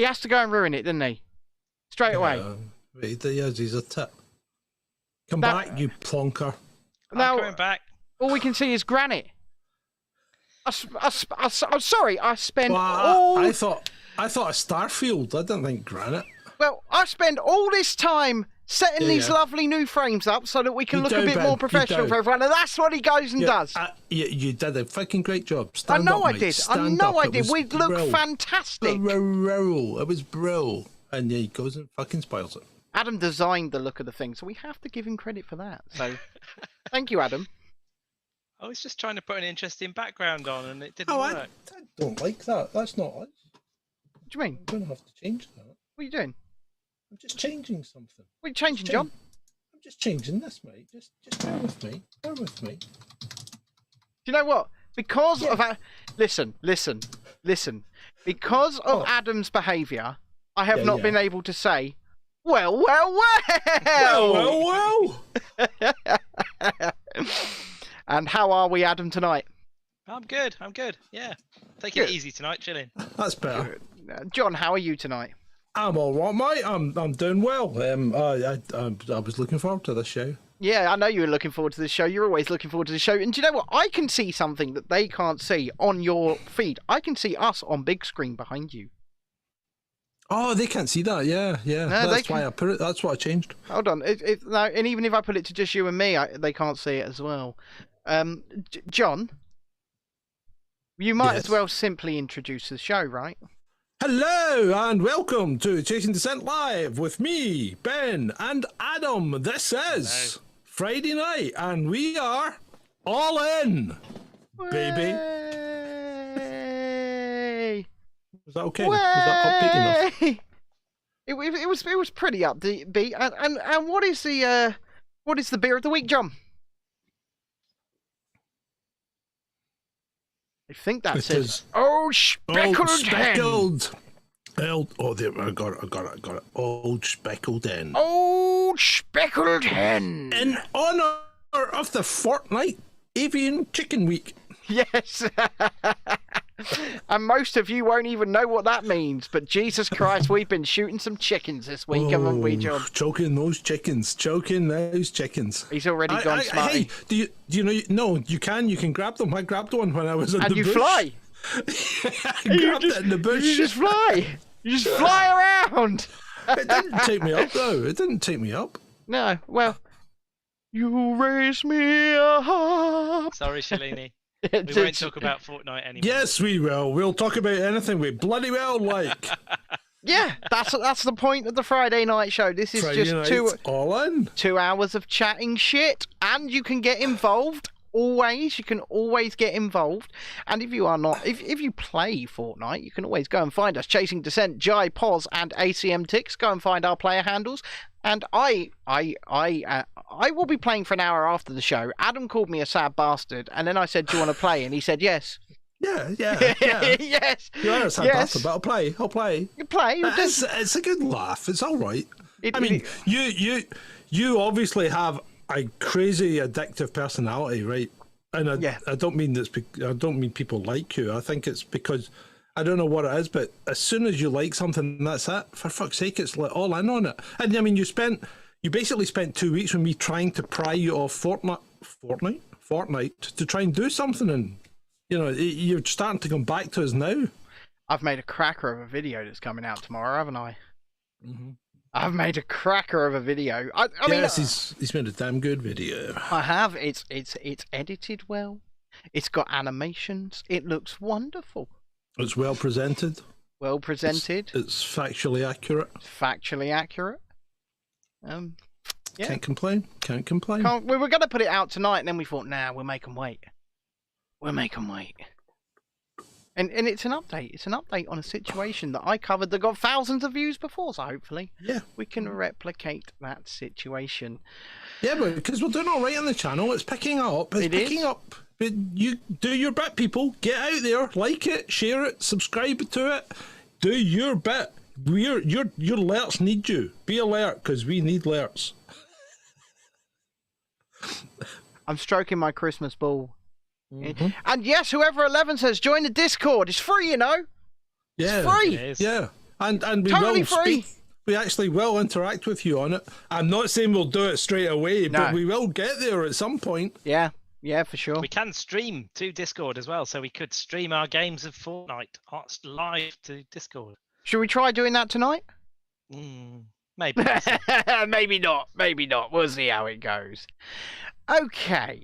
He has to go and ruin it, doesn't he? Straight away. He is. He's a tit. Come back, you plonker. Now, I'm coming back. all we can see is granite. I'm sorry. I spend Well, I thought a Starfield. I didn't think granite. Well, I spend all this time setting these lovely new frames up so that we can look a bit more professional for everyone, and that's what he goes and does. You did a fucking great job. I know I did. We look fantastic. It was bro. And he goes and fucking spoils it. Adam designed the look of the thing, so we have to give him credit for that. So, thank you, Adam. I was just trying to put an interesting background on, and it didn't work. I don't like that. That's not us. What do you mean? I'm going to have to change that. What are you doing? I'm just changing something. What are you changing, John? I'm just changing this, mate. Just bear with me. Bear with me. Do you know what? Because of listen. Because of Adam's behaviour, I have not been able to say, well. And how are we, Adam, tonight? I'm good. Yeah. Taking it easy tonight, chilling. That's better. John, how are you tonight? I'm all right, mate. I'm doing well. I was looking forward to this show. Yeah, I know you were looking forward to this show. You're always looking forward to the show. And do you know what? I can see something that they can't see on your feed. I can see us on big screen behind you. Oh, they can't see that. Yeah. No, that's why I put it. That's what I changed. Hold on. No, and even if I put it to just you and me, they can't see it as well. John, you might as well simply introduce the show, right? Hello and welcome to Chasing Dissent Live with me, Ben, and Adam. This is Friday night, and we are all in, baby. Was that okay? Was that upbeat enough? It was pretty upbeat. And what is the beer of the week, John? I think that says Old Speckled Hen. I got it. Old Speckled Hen. Old Speckled Hen. In honor of the fortnight Avian Chicken Week. Yes. And most of you won't even know what that means, but Jesus Christ, we've been shooting some chickens this week, haven't we, John? Choking those chickens. He's already gone smarty. Hey, do you know? No, you can grab them. I grabbed one when I was in the bush. And you fly. I grabbed it in the bush. You just fly. You just fly around. It didn't take me up, though. It didn't take me up. No, well, you raise me up. Sorry, Shalini. We won't talk about Fortnite anymore. Yes, we will. We'll talk about anything we bloody well like. Yeah, that's the point of the Friday night show. This is Friday just all in. 2 hours of chatting shit, and you can get involved. You can always get involved. And if you are not, if you play Fortnite, you can always go and find us, Chasing Dissent, Jai, Poz, and ACM Ticks. Go and find our player handles. And I will be playing for an hour after the show. Adam called me a sad bastard, and then I said, "Do you want to play?" And he said, "Yes." Yeah. Yes. You are a sad bastard, but I'll play. You play. It's a good laugh. It's all right. You obviously have a crazy addictive personality, right? And I don't mean I don't mean people like you. I think it's because I don't know what it is, but as soon as you like something, that's it. For fuck's sake, it's like all in on it. And I mean, you basically spent 2 weeks with me trying to pry you off Fortnite to try and do something, and you're starting to come back to us now. I've made a cracker of a video that's coming out tomorrow, haven't I? Mm-hmm. I've made a cracker of a video. I mean, he's made a damn good video. I have. It's edited well. It's got animations. It looks wonderful. It's well presented. It's factually accurate. Yeah. Can't complain. We were going to put it out tonight, and then we thought, nah, we'll make them wait. And it's an update. It's an update on a situation that I covered that got thousands of views before. So hopefully, we can replicate that situation. Yeah, but because we're doing all right on the channel, it's picking up. It's picking up. But you do your bit, people. Get out there, like it, share it, subscribe to it. Do your bit. Your alerts need you. Be alert, because we need alerts. I'm stroking my Christmas ball. Mm-hmm. And yes, whoever 11 says, join the Discord. It's free, you know. Yeah, it's free. It is. Yeah. And we Totally will free. speak. We actually will interact with you on it. I'm not saying we'll do it straight away, but we will get there at some point. Yeah, for sure. We can stream to Discord as well, so we could stream our games of Fortnite live to Discord. Should we try doing that tonight? Maybe. Maybe not. We'll see how it goes. Okay.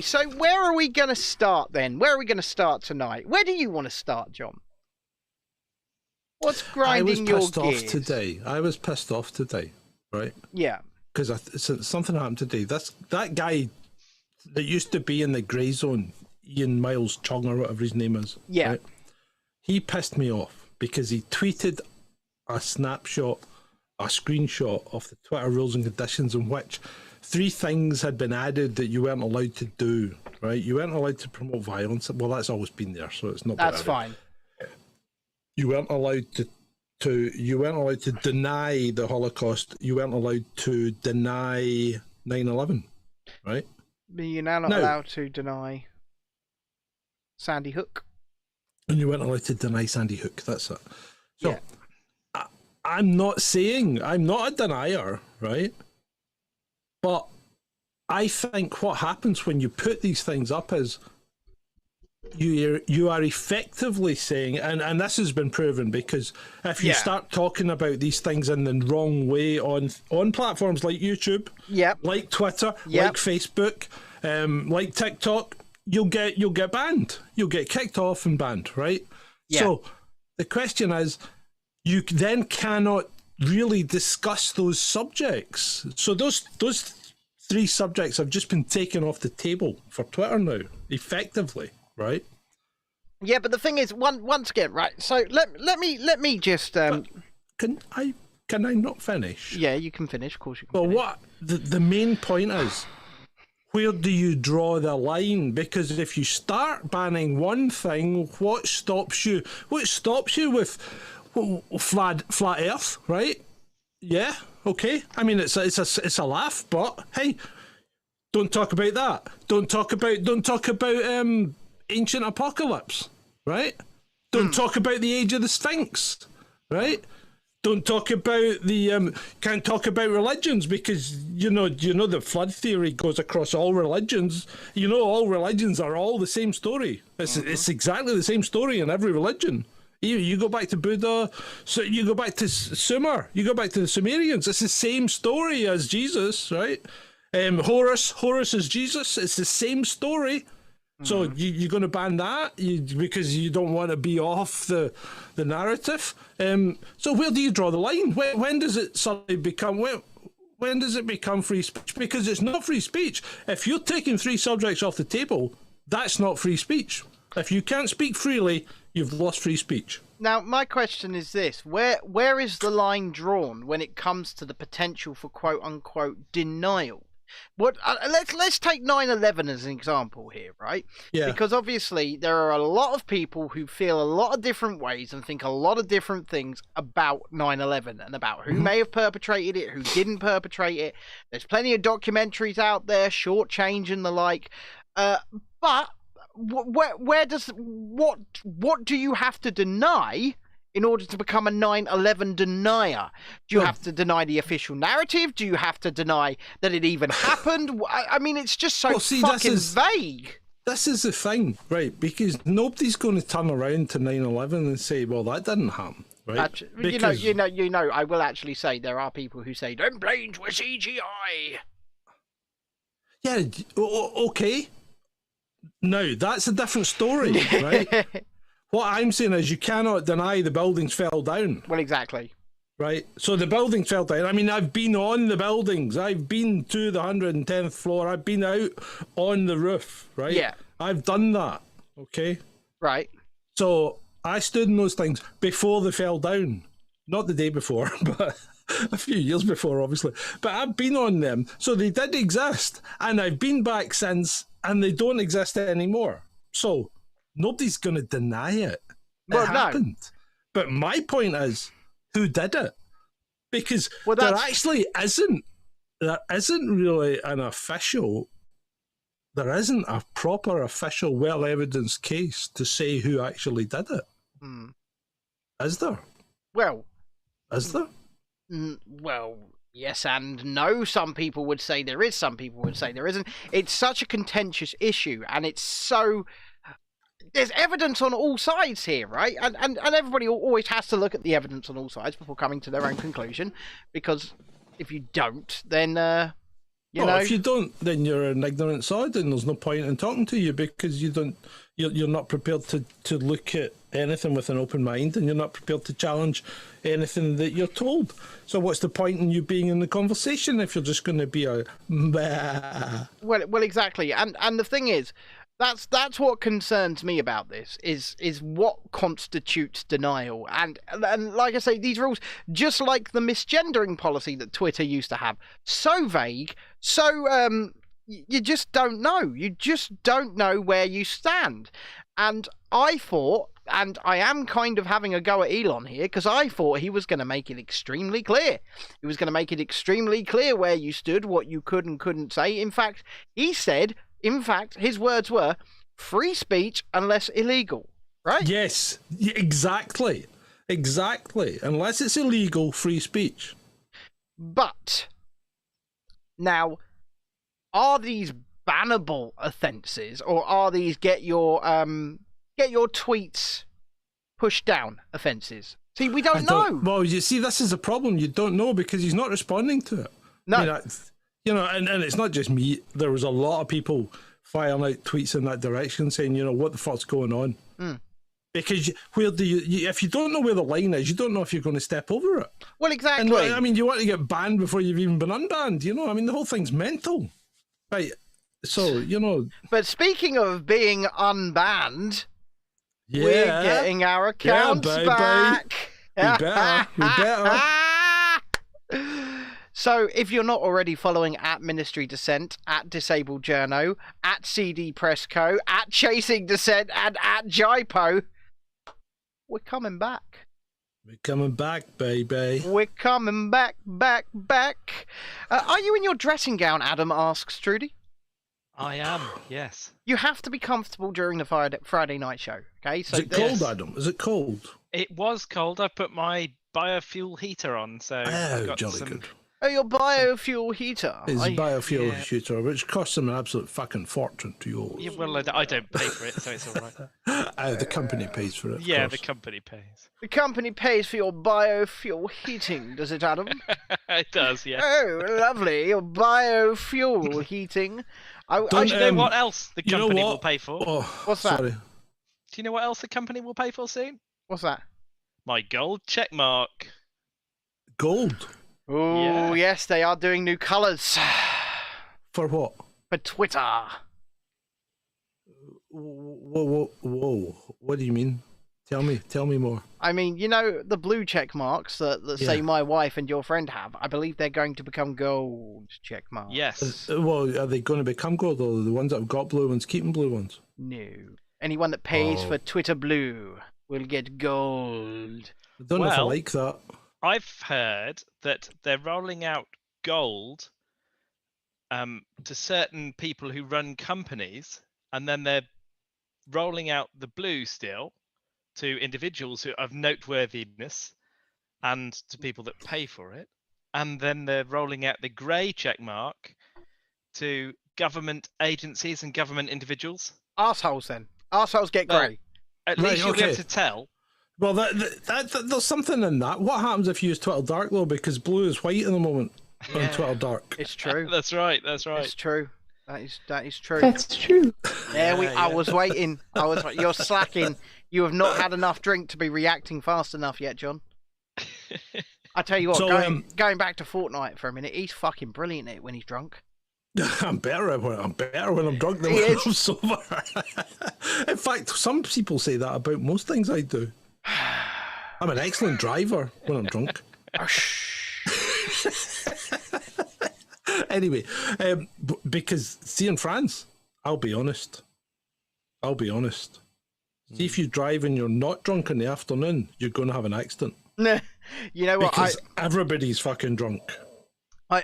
So where are we going to start then? Where are we going to start tonight? Where do you want to start, John? What's grinding your gears? I was pissed off today, right? Yeah. Because something happened today. That guy that used to be in the grey zone, Ian Miles Chung or whatever his name is. Yeah. Right? He pissed me off because he tweeted a screenshot of the Twitter rules and conditions in which 3 things had been added that you weren't allowed to do, right? You weren't allowed to promote violence. Well, that's always been there, so it's not. That's fine. You weren't allowed you weren't allowed to deny the Holocaust. You weren't allowed to deny 9/11, right? But you're now not allowed to deny Sandy Hook. And you weren't allowed to deny Sandy Hook. That's it. So yeah. I'm not saying I'm not a denier, right? But I think what happens when you put these things up is you are effectively saying, and this has been proven, because if you start talking about these things in the wrong way on platforms like YouTube, like Twitter, like Facebook, like TikTok, you'll get banned. You'll get kicked off and banned, right? Yeah. So the question is, you then cannot really discuss those subjects. So those 3 subjects have just been taken off the table for Twitter now, effectively. Right. Yeah, but the thing is, once again, right. So let me just. Can I not finish? Yeah, you can finish. Of course, you can. Well, what the main point is, where do you draw the line? Because if you start banning one thing, what stops you? What stops you with flat Earth? Right? Yeah. Okay. I mean, it's a laugh, but hey, don't talk about that. Don't talk about ancient apocalypse, right? Don't talk about the age of the Sphinx, right? Don't talk about can't talk about religions, because you know the flood theory goes across all religions. You know, all religions are all the same story. It's exactly the same story in every religion. You go back to Buddha, so you go back to Sumer, you go back to the Sumerians. It's the same story as Jesus, right? Horus is Jesus. It's the same story. So you're going to ban that because you don't want to be off the narrative. So where do you draw the line? When does it suddenly become when does it become free speech? Because it's not free speech. If you're taking 3 subjects off the table, that's not free speech. If you can't speak freely, you've lost free speech. Now, my question is this: where is the line drawn when it comes to the potential for quote unquote denial? What let's take 9/11 as an example here, right? Yeah. Because obviously there are a lot of people who feel a lot of different ways and think a lot of different things about 9/11 and about who may have perpetrated it, who didn't perpetrate it. There's plenty of documentaries out there, Short Change and the like. But where does what do you have to deny in order to become a 9/11 denier? Do you have to deny the official narrative? Do you have to deny that it even happened? I mean, it's just so fucking vague. This is the thing, right? Because nobody's going to turn around to 9/11 and say, "Well, that didn't happen." Right? Actually, because... you know. I will actually say there are people who say them planes were CGI. Yeah. Okay. Now that's a different story, right? What I'm saying is you cannot deny the buildings fell down. Well, exactly. Right? So the buildings fell down. I mean, I've been on the buildings. I've been to the 110th floor. I've been out on the roof, right? Yeah. I've done that, okay? Right. So I stood in those things before they fell down. Not the day before, but a few years before, obviously. But I've been on them. So they did exist. And I've been back since, and they don't exist anymore. So... nobody's going to deny it. It happened. No. But my point is, who did it? Because there actually isn't really an official, there isn't a proper official, well-evidenced case to say who actually did it. Is there? Well, Is there? well, yes and no. Some people would say there is, some people would say there isn't. It's such a contentious issue, and it's so... There's evidence on all sides here, right? And everybody always has to look at the evidence on all sides before coming to their own conclusion, because if you don't, then, if you don't, then you're an ignorant sod, and there's no point in talking to you, because you're not prepared to look at anything with an open mind, and you're not prepared to challenge anything that you're told. So what's the point in you being in the conversation if you're just going to be a... Well, exactly. And the thing is, that's what concerns me about this, is what constitutes denial. And like I say, these rules, just like the misgendering policy that Twitter used to have, so vague, so you just don't know. You just don't know where you stand. And I thought, and I am kind of having a go at Elon here, because I thought he was going to make it extremely clear. He was going to make it extremely clear where you stood, what you could and couldn't say. In fact, he said... his words were, free speech unless illegal, right? Yes, exactly. Exactly. Unless it's illegal, free speech. But, now, are these bannable offences, or are these get your tweets pushed down offences? See, we don't know. Well, you see, this is a problem. You don't know because he's not responding to it. No. And it's not just me. There was a lot of people firing out tweets in that direction saying, what the fuck's going on? Because where do you if you don't know where the line is, you don't know if you're going to step over it. Well, exactly. And you want to get banned before you've even been unbanned, the whole thing's mental. Right. So, But speaking of being unbanned, we're getting our accounts back. We better. So, if you're not already following at Ministry Dissent, at Disabled Journo, at CD Presco, at Chasing Dissent, and at Jaipo, we're coming back. We're coming back, baby. We're coming back. Are you in your dressing gown, Adam asks Trudy? I am, yes. You have to be comfortable during the Friday night show, okay? So is it cold, Adam? Is it cold? It was cold. I put my biofuel heater on, so I've got jolly good. Oh, your biofuel heater. It's a biofuel heater, which costs them an absolute fucking fortune to use. Yeah, well, I don't pay for it, so it's all right. The company pays for it. Yeah, the company pays. The company pays for your biofuel heating, does it, Adam? It does, yeah. Oh, lovely. Your biofuel heating. Do you know what else the company will pay for? Oh, what's that? Sorry. Do you know what else the company will pay for soon? What's that? My gold check mark. Gold? Oh, yes, they are doing new colours. For what? For Twitter. Whoa. What do you mean? Tell me more. I mean, the blue check marks that say my wife and your friend have, I believe they're going to become gold check marks. Yes. Well, are they going to become gold, or the ones that have got blue ones keeping blue ones? No. Anyone that pays for Twitter blue will get gold. I don't know if I like that. I've heard that they're rolling out gold to certain people who run companies, and then they're rolling out the blue still to individuals who of noteworthiness and to people that pay for it. And then they're rolling out the grey check mark to government agencies and government individuals. Arseholes then. Arseholes get grey. At least you'll be able to tell. Well, there's something in that. What happens if you use Twitter Dark, though? Because blue is white at the moment on Twitter Dark. It's true. That's right. It's true. That is true. That's true. I was waiting. You're slacking. You have not had enough drink to be reacting fast enough yet, John. I tell you what, going back to Fortnite for a minute, he's fucking brilliant at it when he's drunk. I'm better when I'm drunk than when I'm sober. In fact, some people say that about most things I do. I'm an excellent driver when I'm drunk. Anyway, because see, in France, I'll be honest. See, if you drive and you're not drunk in the afternoon, you're going to have an accident. You know what? Because everybody's fucking drunk.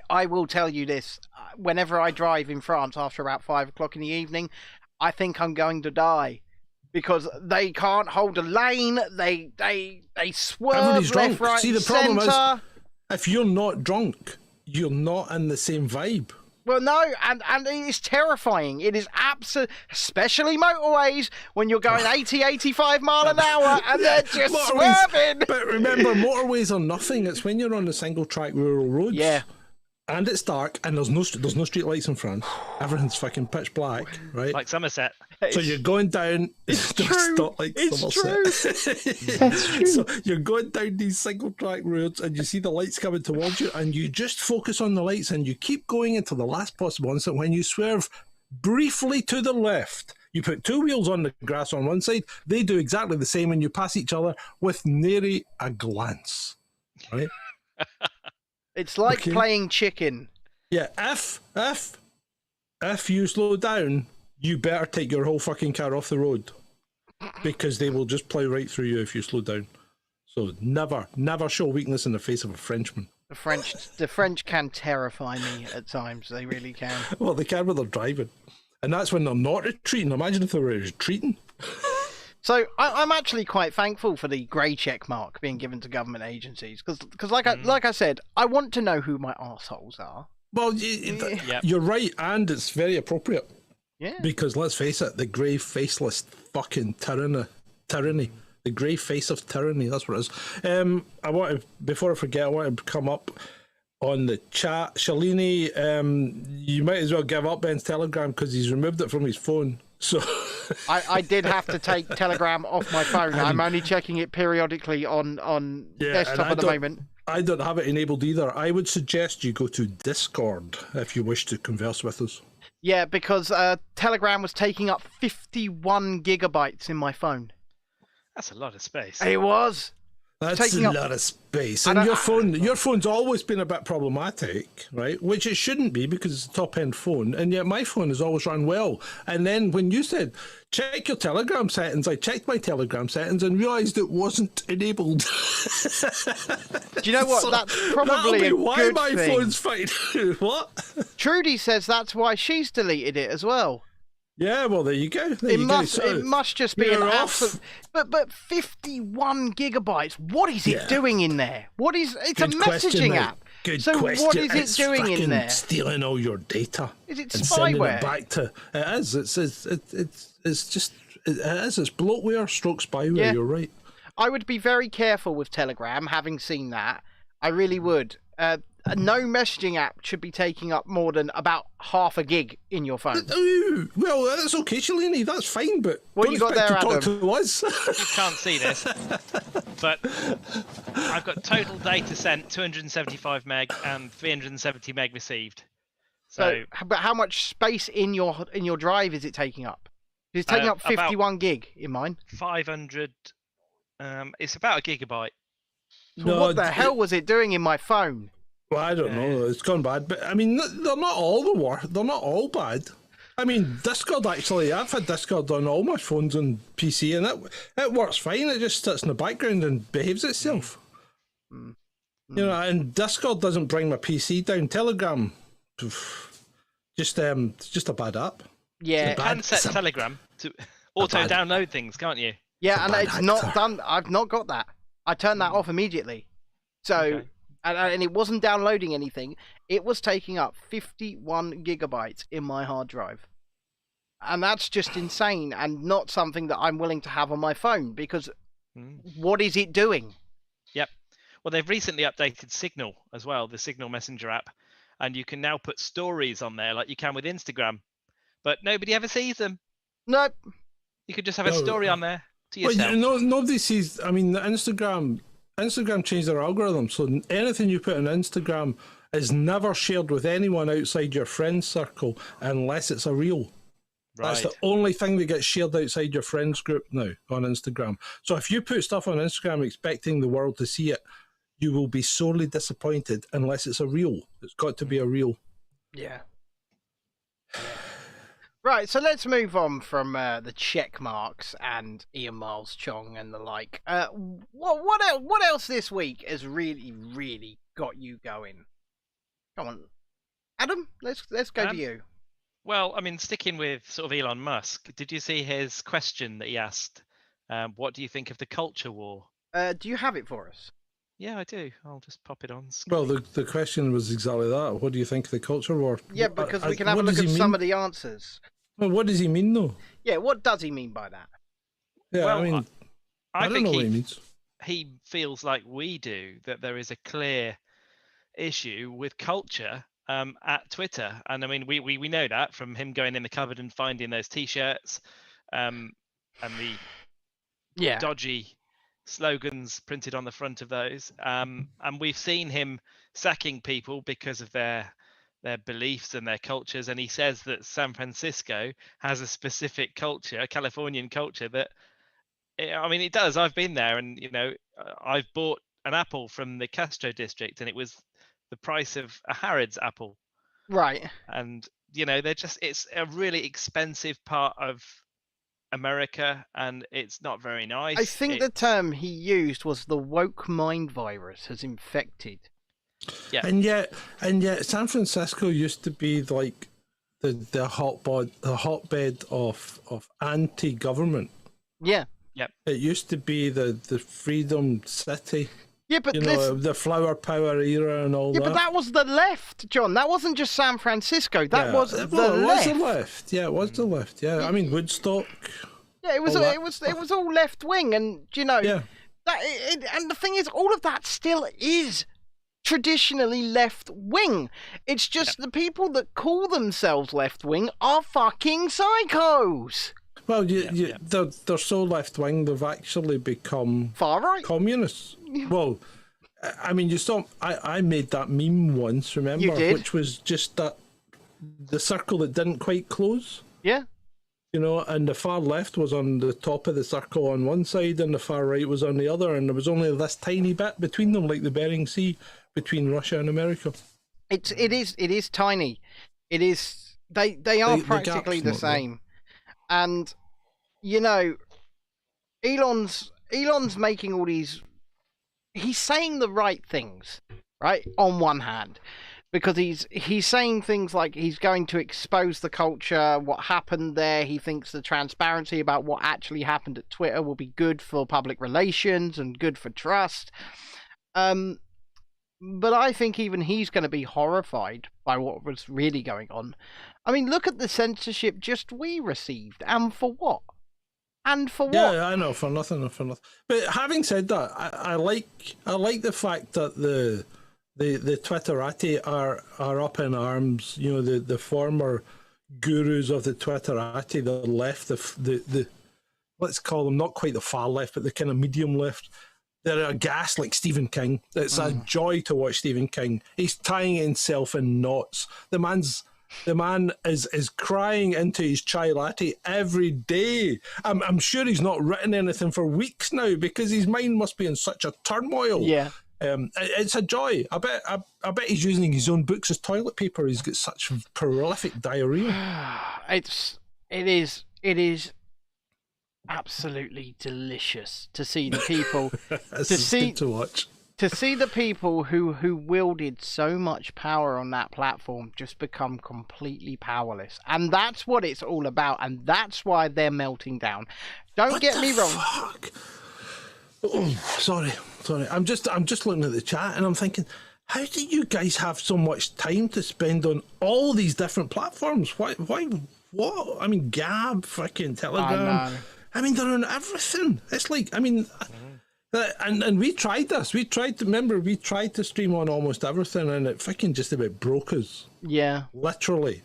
I will tell you this. Whenever I drive in France after about 5 o'clock in the evening, I think I'm going to die. because they can't hold a lane. They swerve Everybody's left, drunk. right, See, the problem centre. is, if you're not drunk, you're not in the same vibe. Well, no, and it is terrifying. It is especially motorways when you're going 80, 85 mile an hour and they're just swerving. But remember, motorways are nothing. It's when you're on the single track rural roads. Yeah. And it's dark, and there's no street lights in France. Everything's fucking pitch black, right? Like Somerset. So you're going down. It's true. Not like It's Somerset. That's true. So you're going down these single track roads, and you see the lights coming towards you, and you just focus on the lights, and you keep going until the last possible instant. When you swerve briefly to the left, you put two wheels on the grass on one side. They do exactly the same, and you pass each other with nary a glance, right? It's like playing chicken. Yeah, if you slow down, you better take your whole fucking car off the road, because they will just plough right through you if you slow down. So never show weakness in the face of a Frenchman. The French can terrify me at times. They really can. Well, they can when they're driving, and that's when they're not retreating. Imagine if they were retreating. So I'm actually quite thankful for the grey check mark being given to government agencies, because like I said, I want to know who my arseholes are. Well, you're right, and it's very appropriate. Yeah. Because let's face it, the grey faceless fucking tyranny, the grey face of tyranny. That's what it is. Before I forget, I want to come up on the chat. Shalini, you might as well give up Ben's Telegram because he's removed it from his phone. So I did have to take Telegram off my phone. I'm only checking it periodically on desktop at the moment. I don't have it enabled either. I would suggest you go to Discord if you wish to converse with us. Yeah, because Telegram was taking up 51 gigabytes in my phone. That's a lot of space. It was. That's a lot of space. And your phone's always been a bit problematic, right? Which it shouldn't be because it's a top-end phone. And yet my phone has always run well. And then when you said, check your Telegram settings, I checked my Telegram settings and realised it wasn't enabled. Do you know what? So that's probably a good why my phone's fine. What? Trudy says that's why she's deleted it as well. Yeah, well, there you go. It must just be an absolute. But 51 gigabytes. What is it doing in there? It's a messaging app. Good so question. What is it doing in there? Stealing all your data. Is it and spyware? Sending it back to. It is. It's just. It is. It's bloatware, stroke spyware. Yeah. You're right. I would be very careful with Telegram. Having seen that, I really would. No messaging app should be taking up more than about half a gig in your phone. Well, that's okay, Shalini. That's fine, but what you got there, Adam? You can't see this, but I've got total data sent 275 meg and 370 meg received. So, but how much space in your drive is it taking up? It's taking up 51 gig in mine. 500. It's about a gigabyte. So what the hell was it doing in my phone? Well, I don't know. It's gone bad, but I mean, they're not all the worst. They're not all bad. I mean, Discord actually. I've had Discord on all my phones and PC, and it works fine. It just sits in the background and behaves itself. You know, and Discord doesn't bring my PC down. Telegram, just it's just a bad app. Yeah, you can set Telegram to auto-download things, can't you? Yeah, and it's not done. I've not got that. I turned that off immediately. So. Okay. And it wasn't downloading anything. It was taking up 51 gigabytes in my hard drive. And that's just insane and not something that I'm willing to have on my phone because what is it doing? Yep. Well, they've recently updated Signal as well, the Signal Messenger app. And you can now put stories on there like you can with Instagram. But nobody ever sees them. Nope. You could just have a story on there to yourself. Well, nobody sees... I mean, Instagram changed their algorithm, so anything you put on Instagram is never shared with anyone outside your friends circle unless it's a reel. Right. That's the only thing that gets shared outside your friends group now on Instagram. So if you put stuff on Instagram expecting the world to see it, you will be sorely disappointed unless it's a reel. It's got to be a reel. Yeah. Right, so let's move on from the check marks and Ian Miles Chong and the like. What else this week has really, really got you going? Come on, Adam. Let's go to you. Well, I mean, sticking with sort of Elon Musk, did you see his question that he asked? What do you think of the culture war? Do you have it for us? Yeah, I do. I'll just pop it on Well, screen. the question was exactly that. What do you think of the culture war? Yeah, because we can have a look at some of the answers. Well, what does he mean, though? Yeah, what does he mean by that? Yeah, Well, I mean, I don't think know what he means. He feels like we do, that there is a clear issue with culture at Twitter. And I mean, we know that from him going in the cupboard and finding those T-shirts and the dodgy slogans printed on the front of those. And we've seen him sacking people because of their beliefs and their cultures. And he says that San Francisco has a specific culture, a Californian culture that, I mean, it does. I've been there, and I've bought an apple from the Castro district, and it was the price of a Harrods apple. Right. And it's a really expensive part of America, and it's not very nice. I think the term he used was the woke mind virus has infected. Yeah. And yet San Francisco used to be like the hotbed of anti-government. Yeah. Yep. It used to be the freedom city. Yeah, but the flower power era and all that. Yeah, but that was the left, John. That wasn't just San Francisco. That was the left. Was the left. Yeah, it was the left. Yeah, I mean Woodstock. Yeah, it was all left wing, and Yeah. and the thing is, all of that still is traditionally left wing. It's just the people that call themselves left wing are fucking psychos. Well, they're so left wing they've actually become far right communists. Well, I mean, you saw. I made that meme once. Remember, you did. Which was just that the circle that didn't quite close. Yeah. And the far left was on the top of the circle on one side, and the far right was on the other, and there was only this tiny bit between them, like the Bering Sea between Russia and America. It is tiny. It is. They are practically the same. And Elon's making all these. He's saying the right things, right? On one hand, because he's saying things like he's going to expose the culture, what happened there. He thinks the transparency about what actually happened at Twitter will be good for public relations and good for trust. But I think even he's going to be horrified by what was really going on. I mean, look at the censorship just we received, and for what? And for what? Yeah, I know, for nothing. But having said that, I like the fact that the Twitterati are up in arms. The former gurus of the Twitterati, the left, the let's call them not quite the far left, but the kind of medium left. They're aghast like Stephen King. It's a joy to watch Stephen King. He's tying himself in knots. The man is crying into his chai latte every day. I'm sure he's not written anything for weeks now because his mind must be in such a turmoil. Yeah. It's a joy. I bet he's using his own books as toilet paper. He's got such prolific diarrhea. It is absolutely delicious to see the people to watch. To see the people who wielded so much power on that platform just become completely powerless. And that's what it's all about, and that's why they're melting down. Don't get me wrong. Fuck? Oh, sorry. I'm just looking at the chat and I'm thinking, how do you guys have so much time to spend on all these different platforms? Why what? I mean, Gab, fucking Telegram. I mean, they're on everything. It's like, I mean, and we tried this. We tried to stream on almost everything, and it fucking just about broke us. Yeah. Literally.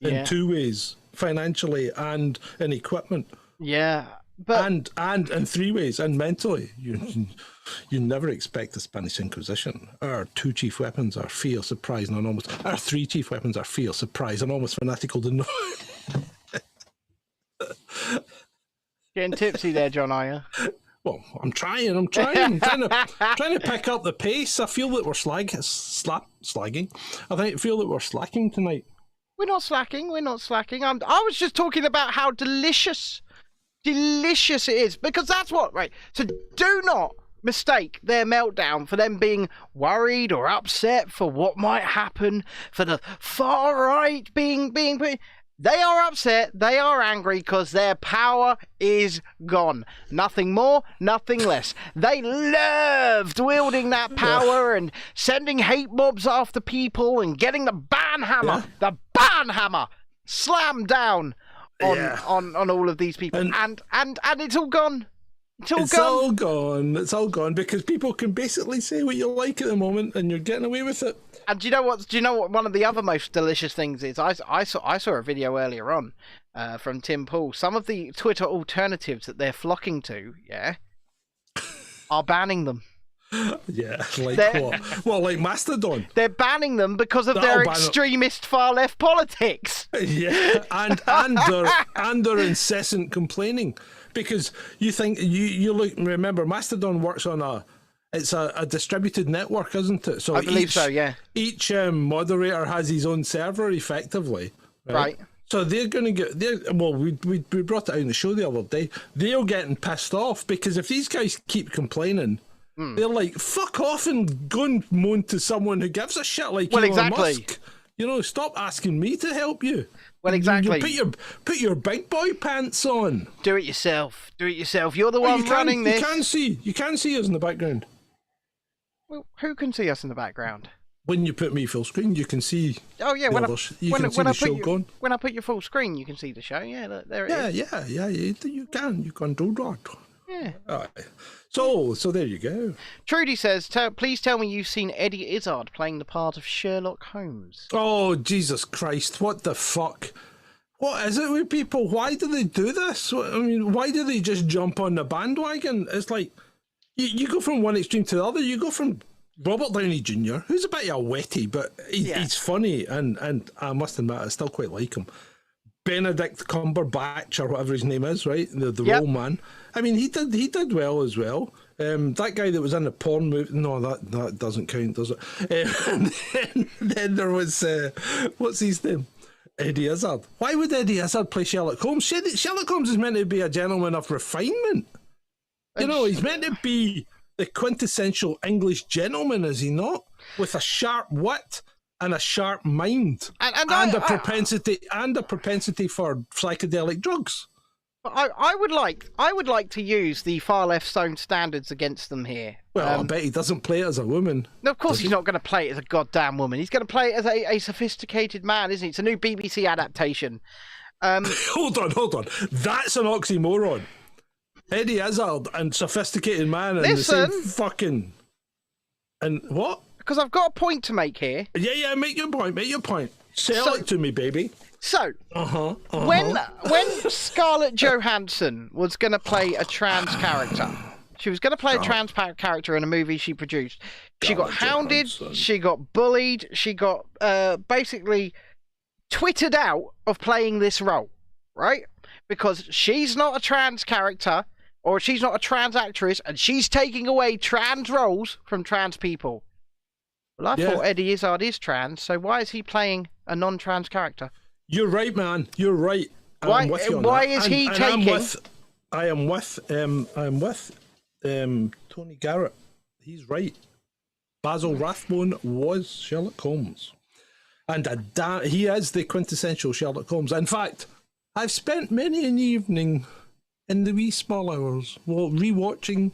In two ways. Financially and in equipment. Yeah. But and in three ways, and mentally. You never expect the Spanish Inquisition. Our two chief weapons are fear, surprise, and almost. Our three chief weapons are fear, surprise, and almost fanatical denial. Getting tipsy there, John, are you? Well, I'm trying. I'm trying to pick up the pace. I feel that we're slagging. I feel that we're slacking tonight. We're not slacking. I was just talking about how delicious it is, because that's what, right? So do not mistake their meltdown for them being worried or upset for what might happen, for the far right being They are upset, they are angry because their power is gone. Nothing more, nothing less. They loved wielding that power and sending hate mobs after people and getting the ban hammer slammed down on all of these people. And it's all gone. It's all gone. It's all gone because people can basically say what you like at the moment, and you're getting away with it. And do you know what? One of the other most delicious things is I saw a video earlier on from Tim Pool. Some of the Twitter alternatives that they're flocking to, are banning them. Yeah, what? Well, like Mastodon. They're banning them because of their extremist far left politics. Yeah, and their incessant complaining. Because you think you look. Remember, Mastodon works on a distributed network, isn't it? So I believe so. Yeah. Each moderator has his own server, effectively. Right. So they're going to get. We brought it out in the show the other day. They're getting pissed off because if these guys keep complaining, they're like, "Fuck off and go and moan to someone who gives a shit like Elon Musk." Stop asking me to help you. Well, exactly. You put your big boy pants on. Do it yourself. You're the one running this. You can see us in the background. Well, who can see us in the background? When you put me full screen, you can see. Oh yeah, when I put your full screen, you can see the show. Yeah, look, there it is. Yeah. You can do that. Yeah. All right. So there you go. Trudy says, please tell me you've seen Eddie Izzard playing the part of Sherlock Holmes. Oh, Jesus Christ. What the fuck? What is it with people? Why do they do this? I mean, why do they just jump on the bandwagon? It's like, you go from one extreme to the other. You go from Robert Downey Jr., who's a bit of a wetty, but he's funny, and I must admit, I still quite like him. Benedict Cumberbatch, or whatever his name is, right? The role man. I mean, he did well as well. That guy that was in the porn movie, no, that doesn't count, does it? And then there was, what's his name? Eddie Izzard. Why would Eddie Izzard play Sherlock Holmes? Sherlock Holmes is meant to be a gentleman of refinement. He's meant to be the quintessential English gentleman, is he not? With a sharp wit and a sharp mind, and a propensity for psychedelic drugs. I would like to use the far left's own standards against them here. Well, I bet he doesn't play it as a woman. No, of course he's not going to play it as a goddamn woman. He's going to play it as a sophisticated man, isn't he? It's a new BBC adaptation. Hold on. That's an oxymoron. Eddie Izzard and sophisticated man and the same fucking... And what? Because I've got a point to make here. Yeah, make your point. Sell it to me, baby. So, when Scarlett Johansson was going to play a trans character, she was going to play a trans character in a movie she produced. She got hounded, she got bullied, she got basically twittered out of playing this role, right? Because she's not a trans character, or she's not a trans actress, and she's taking away trans roles from trans people. Well, I thought Eddie Izzard is trans, so why is he playing a non-trans character? You're right, man. You're right. Why is he taking? I am with Tony Garrett. He's right. Basil Rathbone was Sherlock Holmes, and he is the quintessential Sherlock Holmes. In fact, I've spent many an evening in the wee small hours rewatching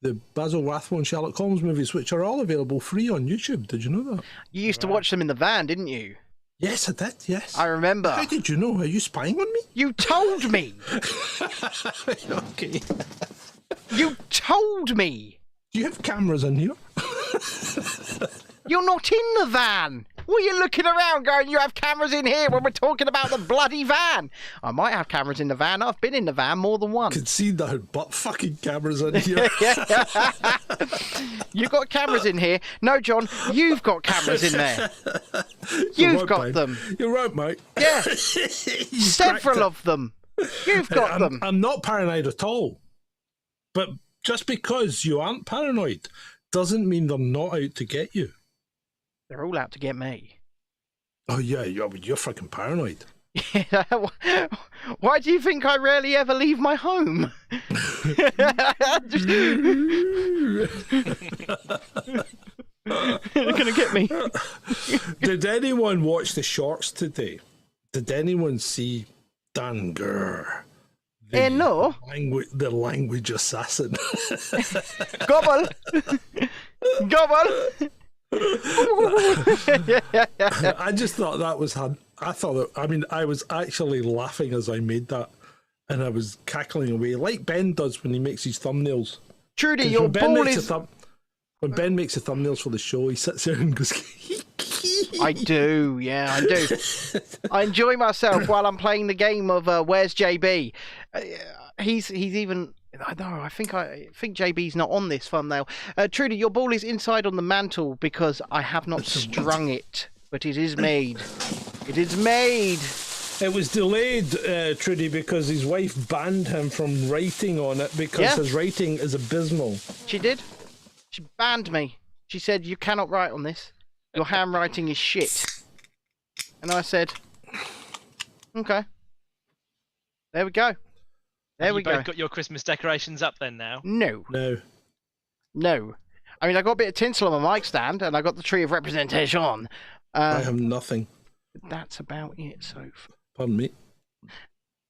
the Basil Rathbone Sherlock Holmes movies, which are all available free on YouTube. Did you know that? You used to watch them in the van, didn't you? Yes, I did, yes. I remember. How did you know? Are you spying on me? You told me! Okay. You told me! Do you have cameras in here? You're not in the van! What are you looking around going, you have cameras in here when we're talking about the bloody van? I might have cameras in the van. I've been in the van more than once. I can see that butt fucking cameras in here. You've got cameras in here. No, John, you've got cameras in there. You've got them. You're right, mate. Yeah. Several of them. You've got them. I'm not paranoid at all. But just because you aren't paranoid doesn't mean they're not out to get you. They're all out to get me. Oh, yeah, you're fucking paranoid. Why do you think I rarely ever leave my home? You're going to get me. Did anyone watch the shorts today? Did anyone see Dan Gurr? No. The language assassin. Gobble! Gobble! I just thought that was I was actually laughing as I made that, and I was cackling away like Ben does when he makes his thumbnails. Trudy, your ball is... When Ben makes the thumbnails for the show, he sits there and goes... I do, yeah, I do. I enjoy myself while I'm playing the game of Where's JB. He's even... No, I think JB's not on this thumbnail. Trudy, your ball is inside on the mantle because I have not strung it, but it is made. It is made. It was delayed, Trudy, because his wife banned him from writing on it because his writing is abysmal. She did. She banned me. She said, you cannot write on this. Your handwriting is shit. And I said, okay. There we go. There we go. Both got your Christmas decorations up then now? No. No. No. I mean, I got a bit of tinsel on my mic stand, and I got the tree of representation. I have nothing. That's about it, so... Pardon me.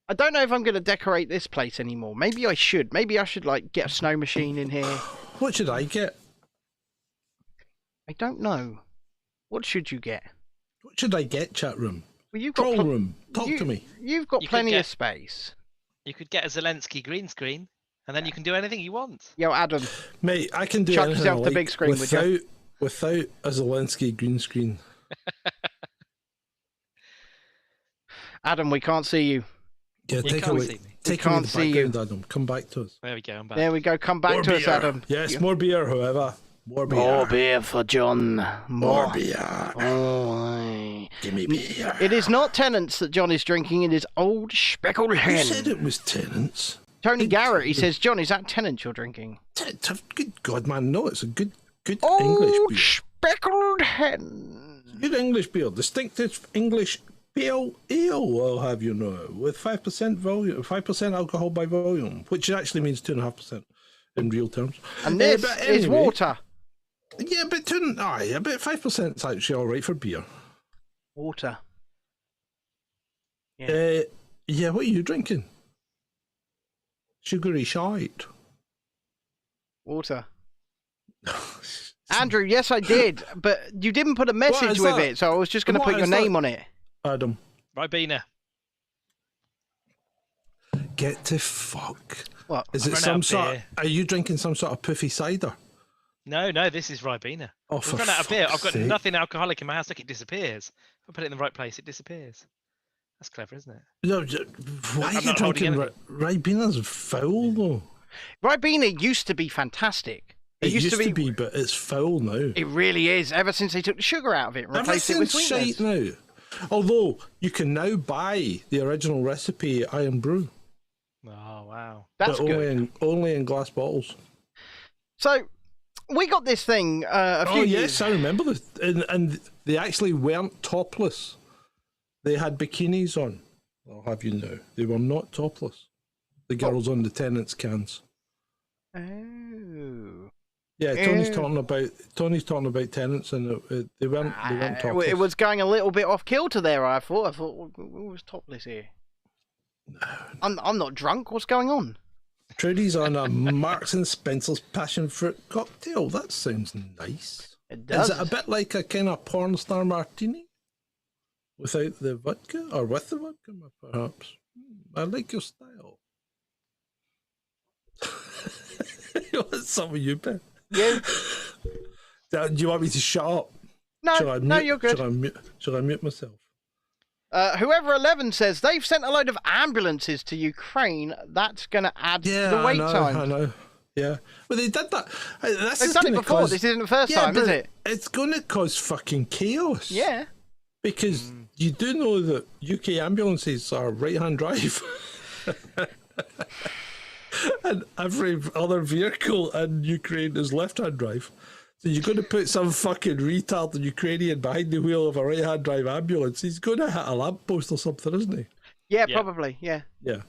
I don't know if I'm going to decorate this place anymore. Maybe I should. Maybe I should, like, get a snow machine in here. What should I get? I don't know. What should you get? What should I get, chat room? Well, you've got Troll room. Talk to me. You've got plenty of space. You could get a Zelensky green screen, and then you can do anything you want. Yo, Adam. Mate, I can do chuck anything yourself I the like big screen, without a Zelensky green screen. Adam, we can't see you. Yeah, take away the background, Adam. Come back to us. There we go, I'm back. There we go. Come back to us, Adam. Yes, more beer, however. More beer. More beer for John. More beer. Oh, give me beer. It is not Tennant's that John is drinking. It is Old Speckled Hen. Who said it was Tennant's? Tony Garrett. He says, John, is that Tennant you're drinking? Good God, man. No, it's a good Old English beer. Speckled Hen. Good English beer. Distinctive English pale ale, I'll have you know, with 5% volume, 5% alcohol by volume, which actually means 2.5% in real terms. And this is water. Yeah, but 5% is actually all right for beer. Water. Yeah, what are you drinking? Sugary shite. Water. Andrew, yes, I did, but you didn't put a message with it, so I was just going to put your name on it. Adam. Ribena. Get to fuck. What? Is it some sort? Are you drinking some sort of puffy cider? No, this is Ribena. Oh, I've run out of beer. I've got nothing alcoholic in my house. Look, it disappears. If I put it in the right place, it disappears. That's clever, isn't it? No, why are you drinking Ribena's foul though? Ribena used to be fantastic. It used to be, but it's foul now. It really is. Ever since they took the sugar out of it and replaced it with sweetness. Now. Although you can now buy the original recipe Iron Brew. Oh wow, that's good. Only in glass bottles. So we got this thing a few years. Yes, I remember this, and they actually weren't topless. They had bikinis on. I'll have you know, they were not topless. The girls on the Tennant's cans. Oh. Yeah, Tony's talking about Tennant's, and they weren't topless. It was going a little bit off kilter there. I thought who was topless here? No. I'm not drunk. What's going on? Trudy's on a Marks and Spencer's passion fruit cocktail. That sounds nice. It does. Is it a bit like a kind of porn star martini? Without the vodka? Or with the vodka, perhaps? I like your style. What's some of you, Ben? Yeah. Do you want me to shut up? No, you're good. Should I mute myself? Whoever 11 says they've sent a load of ambulances to Ukraine. That's going to add the wait time. I know. Yeah. Well, they did that. They've done it before. This isn't the first time, is it? It's going to cause fucking chaos. Yeah. Because you do know that UK ambulances are right-hand drive. And every other vehicle in Ukraine is left-hand drive. So you're going to put some fucking retarded Ukrainian behind the wheel of a right-hand drive ambulance. He's going to hit a lamppost or something, isn't he? Yeah, probably. Yeah. Yeah.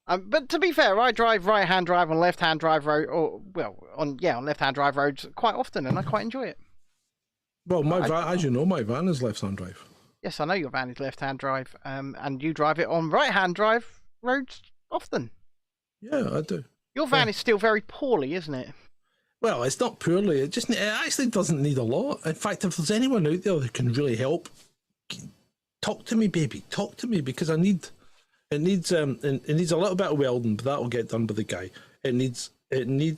But to be fair, I drive right-hand drive on left-hand drive road, on left-hand drive roads quite often, and I quite enjoy it. Well, my van, as you know, my van is left-hand drive. Yes, I know your van is left-hand drive, and you drive it on right-hand drive roads often. Yeah, I do. Your van is still very poorly, isn't it? Well, it's not poorly. It actually doesn't need a lot. In fact, if there's anyone out there that can really help, talk to me, baby. Talk to me, because it needs a little bit of welding, but that'll get done by the guy. It needs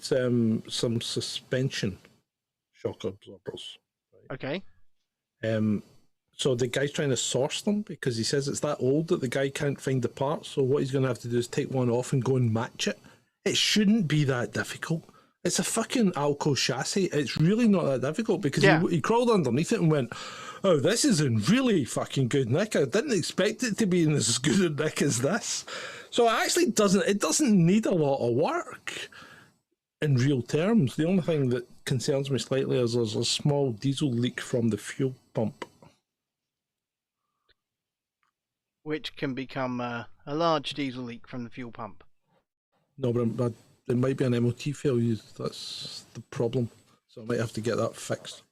some suspension shock absorbers. Right? Okay. So the guy's trying to source them because he says it's that old that the guy can't find the parts. So what he's going to have to do is take one off and go and match it. It shouldn't be that difficult. It's a fucking Alco chassis. It's really not that difficult because he crawled underneath it and went, oh, this is in really fucking good nick. I didn't expect it to be in as good a nick as this. So it actually doesn't need a lot of work in real terms. The only thing that concerns me slightly is there's a small diesel leak from the fuel pump. Which can become a large diesel leak from the fuel pump. No, but it might be an MOT failure. That's the problem. So I might have to get that fixed.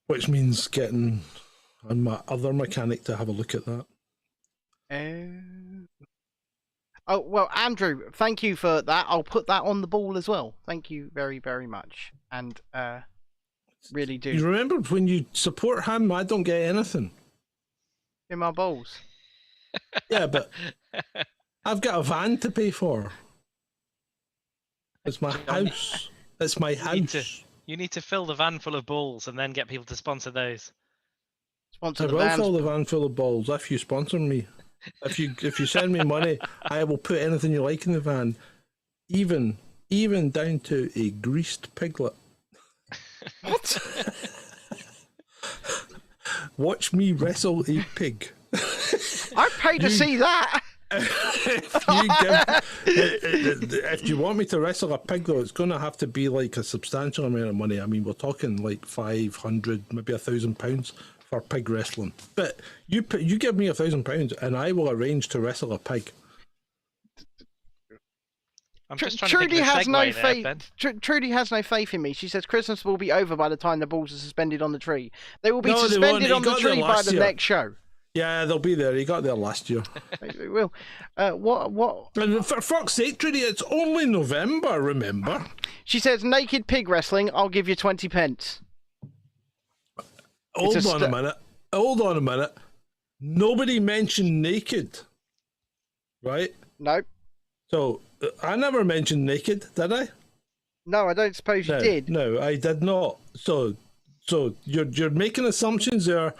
Which means getting my other mechanic to have a look at that. Oh, well, Andrew, thank you for that. I'll put that on the ball as well. Thank you very, very much. And really do. You remember when you support him, I don't get anything. In my balls. Yeah, but I've got a van to pay for. It's my house. It's my house. You need to fill the van full of balls and then get people to sponsor those. Sponsor I the will van. fill the van full of balls if you sponsor me. If you send me money, I will put anything you like in the van, even down to a greased piglet. What? Watch me wrestle a pig. I'd pay to see that. If you want me to wrestle a pig, though, it's going to have to be like a substantial amount of money. I mean, we're talking like 500, maybe £1,000 for pig wrestling. But you give me £1,000 and I will arrange to wrestle a pig. I'm just trying Trudy to has no faith. Ben. Trudy has no faith in me. She says Christmas will be over by the time the balls are suspended on the tree. They will be No, they suspended won't. on the tree by the next show. Yeah, they'll be there. He got there last year. They will. What? And for fuck's sake, Trudy, it's only November, remember? She says naked pig wrestling. I'll give you 20 pence. Hold on a minute. Nobody mentioned naked, right? Nope. So I never mentioned naked, did I? No, I don't suppose you did. No, I did not. So you're making assumptions there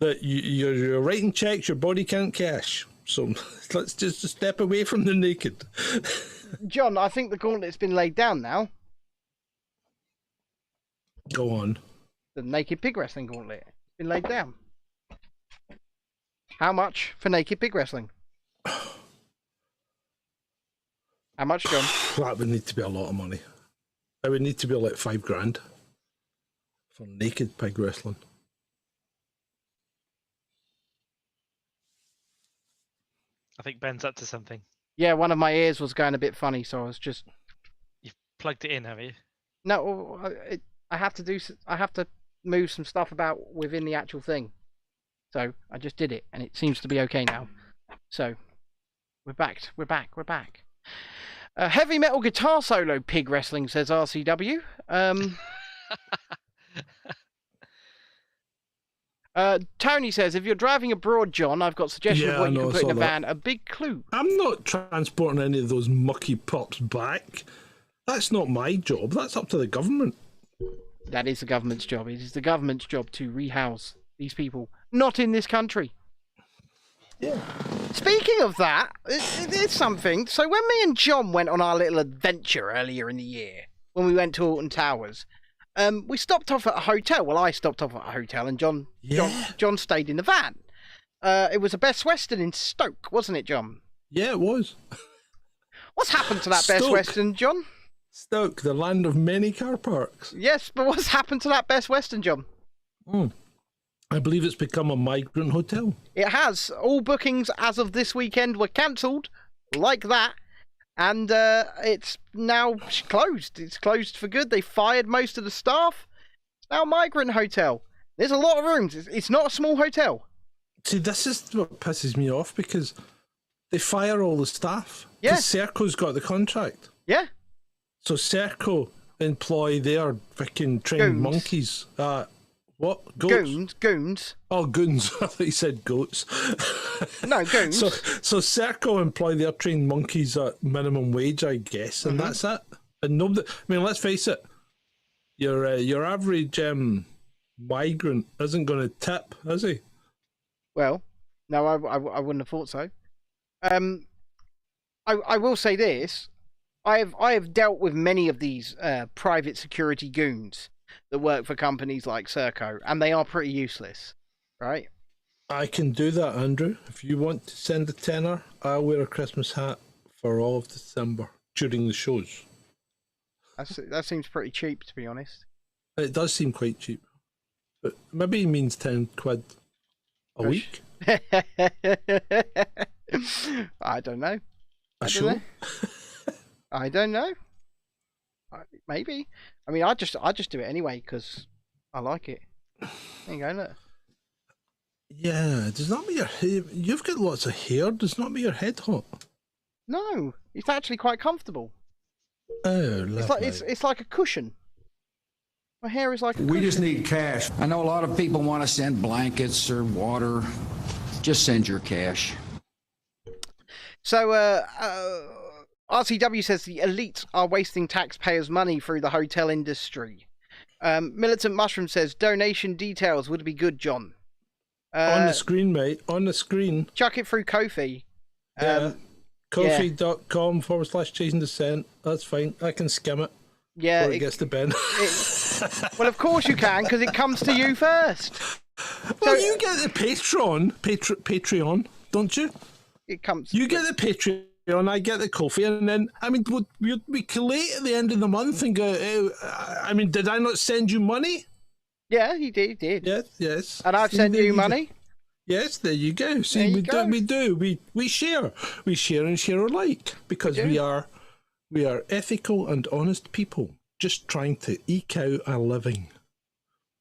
that you're writing checks your body can't cash. So let's just step away from the naked. John, I think the gauntlet's been laid down now. Go on. The naked pig wrestling gauntlet has been laid down. How much for naked pig wrestling? How much, John? That would need to be a lot of money. It would need to be like $5,000 for naked pig wrestling. I think Ben's up to something. Yeah, one of my ears was going a bit funny, so I was just... You've plugged it in, have you? No, I have to move some stuff about within the actual thing. So I just did it, and it seems to be okay now. So we're back. Heavy metal guitar solo pig wrestling, says RCW. Tony says, if you're driving abroad, John, I've got a suggestion of what you can put in a van. A big clue. I'm not transporting any of those mucky pups back. That's not my job. That's up to the government. That is the government's job. It is the government's job to rehouse these people. Not in this country. Yeah. Speaking of that, it is something. So when me and John went on our little adventure earlier in the year, when we went to Alton Towers, we stopped off at a hotel. Well, I stopped off at a hotel, and John stayed in the van. It was a Best Western in Stoke, wasn't it, John? Yeah, it was. What's happened to that Best Western, John? Stoke, the land of many car parks. Yes, but what's happened to that Best Western, John? I believe it's become a migrant hotel. It has. All bookings as of this weekend were cancelled, like that. And it's now closed. It's closed for good. They fired most of the staff. It's now a migrant hotel. There's a lot of rooms. It's not a small hotel. See, this is what pisses me off because they fire all the staff. Yeah. Because Serco's got the contract. Yeah. So Serco employ their freaking trained Goons. monkeys. What? Goats? Goons. Oh, goons. I thought you said goats. No, goons. So Serco employ their trained monkeys at minimum wage, I guess, and that's it. And nobody. I mean, let's face it. Your average migrant isn't going to tip, is he? Well, no, I wouldn't have thought so. I will say this: I have dealt with many of these private security goons that work for companies like Serco, and they are pretty useless, right? I can do that, Andrew. If you want to send a tenner, I'll wear a Christmas hat for all of December during the shows. That seems pretty cheap, to be honest. It does seem quite cheap, but maybe it means 10 quid a week. I don't know. A show? I don't know. Maybe. I mean, I just do it anyway because I like it. There you go, look. Yeah, does that make your hair? You've got lots of hair. Does not make your head hot? No, it's actually quite comfortable. Oh, lovely. It's like a cushion. My hair is like a cushion. We just need cash. I know a lot of people want to send blankets or water. Just send your cash. So, RCW says the elites are wasting taxpayers' money through the hotel industry. Militant Mushroom says donation details would be good, John. On the screen, mate. On the screen. Chuck it through Ko-fi. Ko-fi.com/Chasing Dissent. That's fine. I can skim it. Yeah. Before it gets to Ben. Well, of course you can, because it comes to you first. Well, you get the Patreon, don't you? It comes. You get the Patreon, I get the Ko-fi, and then, I mean, we collate at the end of the month and go, I mean, did I not send you money? Yeah, he did. Yes. And I've sent you money. Yes, there you go. See, we do. We share and share alike because we are ethical and honest people, just trying to eke out a living.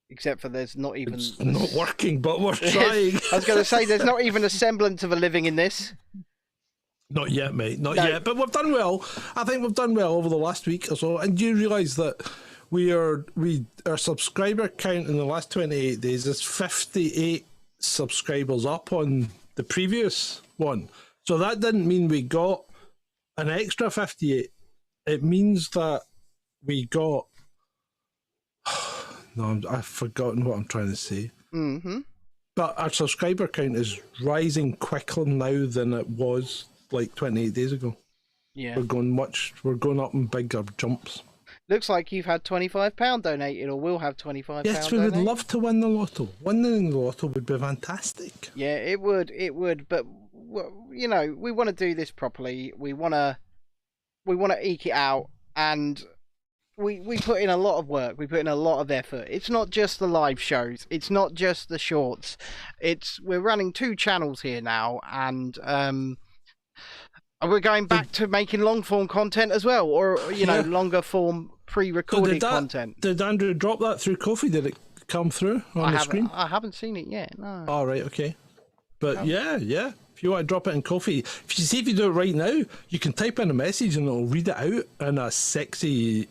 Except for there's not even... It's not working, but we're trying. I was going to say, there's not even a semblance of a living in this. Not yet, mate. Not yet. But we've done well. I think we've done well over the last week or so. And you realise that our subscriber count in the last 28 days is 58 subscribers up on the previous one. So that didn't mean we got an extra 58. It means that we got... No, I've forgotten what I'm trying to say. Mm-hmm. But our subscriber count is rising quicker now than it was like 28 days ago. Yeah. We're going up in bigger jumps. Looks like you've had £25 donated, or will have £25. Yes, we would love to win the lotto. Winning the lotto would be fantastic. Yeah, it would. But you know, we want to do this properly. We want to eke it out, and we put in a lot of work. We put in a lot of effort. It's not just the live shows. It's not just the shorts. We're running 2 channels here now, and we're going back to making long form content as well, or longer form pre-recorded content. Did Andrew drop that through Ko-fi? Did it come through on the screen? I haven't seen it yet. No. All right, okay. But yeah. If you want to drop it in Ko-fi, if you do it right now, you can type in a message and it'll read it out in a sexy,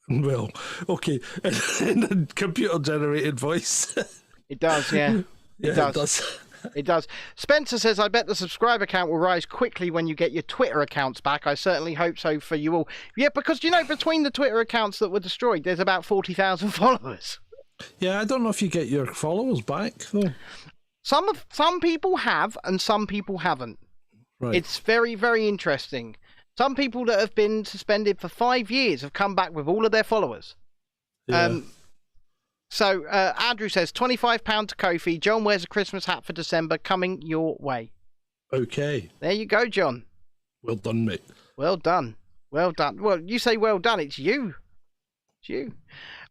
well, okay, in a computer-generated voice. It does, yeah. It does. It does. Spencer says, I bet the subscriber count will rise quickly when you get your Twitter accounts back. I certainly hope so for you all. Yeah, because, between the Twitter accounts that were destroyed, there's about 40,000 followers. Yeah, I don't know if you get your followers back, though. Some people have, and some people haven't. Right. It's very, very interesting. Some people that have been suspended for 5 years have come back with all of their followers. Yeah. So, Andrew says, £25 to Ko-fi. John wears a Christmas hat for December, coming your way. Okay. There you go, John. Well done, mate. Well done. Well, you say well done. It's you. It's you.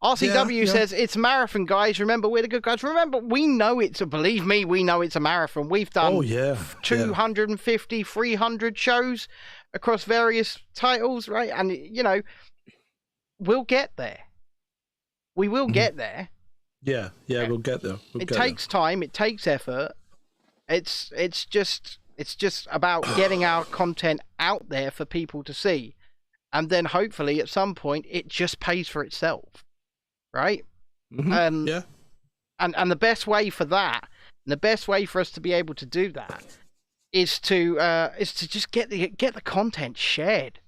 RCW says, it's a marathon, guys. Remember, we're the good guys. Remember, believe me, we know it's a marathon. We've done 250, 300 shows across various titles, right? And, we'll get there. We will get there. Yeah, we'll get there. It takes time. It takes effort. It's just about getting our content out there for people to see, and then hopefully at some point it just pays for itself, right? Mm-hmm. Yeah. And the best way for that, and the best way for us to be able to do that, is to just get the content shared.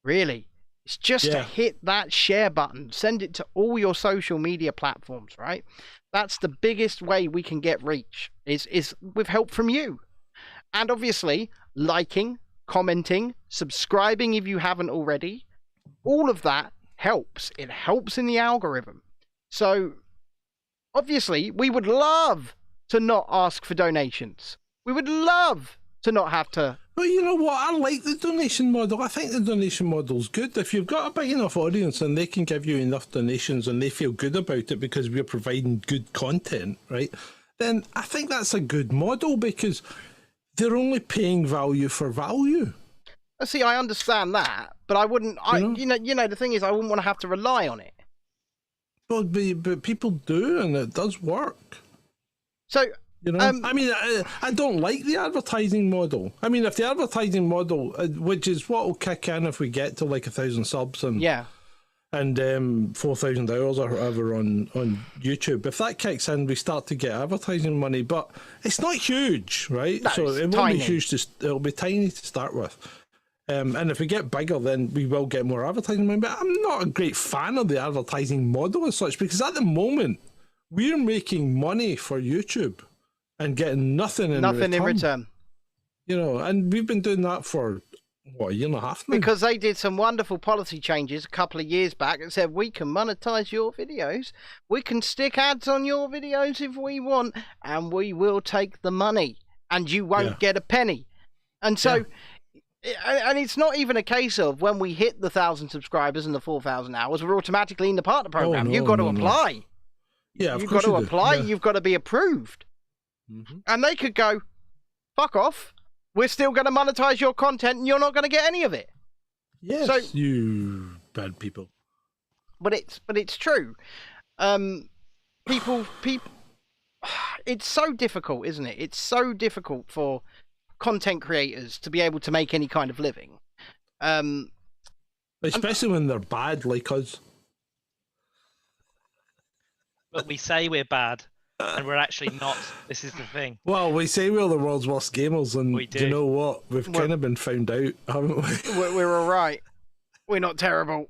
Really, it's just to hit that share button, send it to all your social media platforms, right? That's the biggest way we can get reach, is with help from you. And obviously, liking, commenting, subscribing if you haven't already, all of that helps. It helps in the algorithm. So, obviously, we would love to not ask for donations. We would love to not have to... But you know what? I like the donation model. I think the donation model's good. If you've got a big enough audience and they can give you enough donations and they feel good about it because we're providing good content, right? Then I think that's a good model because they're only paying value for value. See, I understand that, but I wouldn't... You know, the thing is, I wouldn't want to have to rely on it. Well, but people do, and it does work. So... You know, I mean, I don't like the advertising model. I mean, if the advertising model, which is what will kick in if we get to like 1,000 subs and 4,000 hours or whatever on YouTube, if that kicks in, we start to get advertising money. But it's not huge, right? No, so it won't be huge. It'll be tiny to start with. And if we get bigger, then we will get more advertising money. But I'm not a great fan of the advertising model as such, because at the moment we're making money for YouTube and getting nothing in return. You know, and we've been doing that for, what, a year and a half now? Because they did some wonderful policy changes a couple of years back that said we can monetize your videos, we can stick ads on your videos if we want, and we will take the money, and you won't get a penny. And so, and it's not even a case of when we hit the 1,000 subscribers and the 4,000 hours, we're automatically in the partner program. Oh, no, You've got to no. apply. Yeah, of You've course got to you do. apply. Yeah. You've got to be approved. Mm-hmm. And they could go, fuck off. We're still going to monetize your content and you're not going to get any of it. Yes, so, you bad people. But it's true. People, it's so difficult, isn't it? It's so difficult for content creators to be able to make any kind of living. Especially when they're bad like us. But we say we're bad. And we're actually not. This is the thing. Well, we say we're the world's worst gamers, and we do. You know what? We've kind of been found out, haven't we? We're all right. We're not terrible.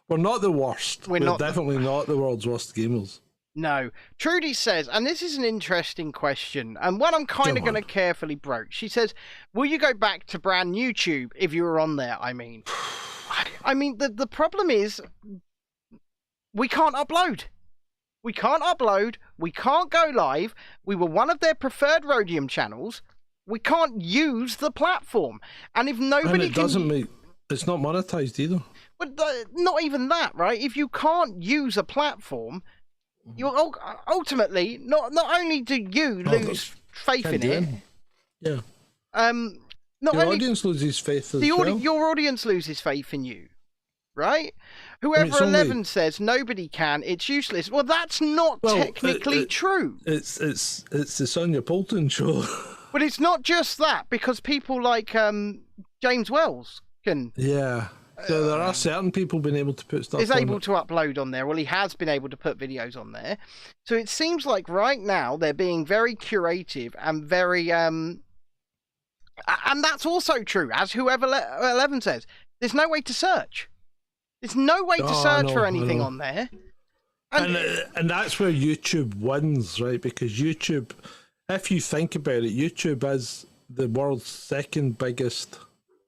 We're not the worst. We're definitely not the world's worst gamers. No. Trudy says, and this is an interesting question, and one I'm kind of going to carefully broach. She says, will you go back to brand YouTube if you were on there, I mean? I mean, the problem is, we can't upload. We can't upload. We can't go live. We were one of their preferred Rhodium channels. We can't use the platform. And if nobody it's not monetized either. But not even that, right? If you can't use a platform, you're ultimately not only do you lose faith in it. Yeah. Your audience loses faith as well. Your audience loses faith in you, right? Whoever 11 says nobody can, it's useless. Well, that's not technically true. It's the Sonia Poulton show. But it's not just that, because people like James Wells can. Yeah. So there are certain people being able to put stuff on. Is able to upload on there. Well, he has been able to put videos on there. So it seems like right now they're being very curative and very and that's also true, as whoever 11 says. There's no way to search. There's no way to search for anything on there. And that's where YouTube wins, right? Because YouTube, if you think about it, YouTube is the world's second biggest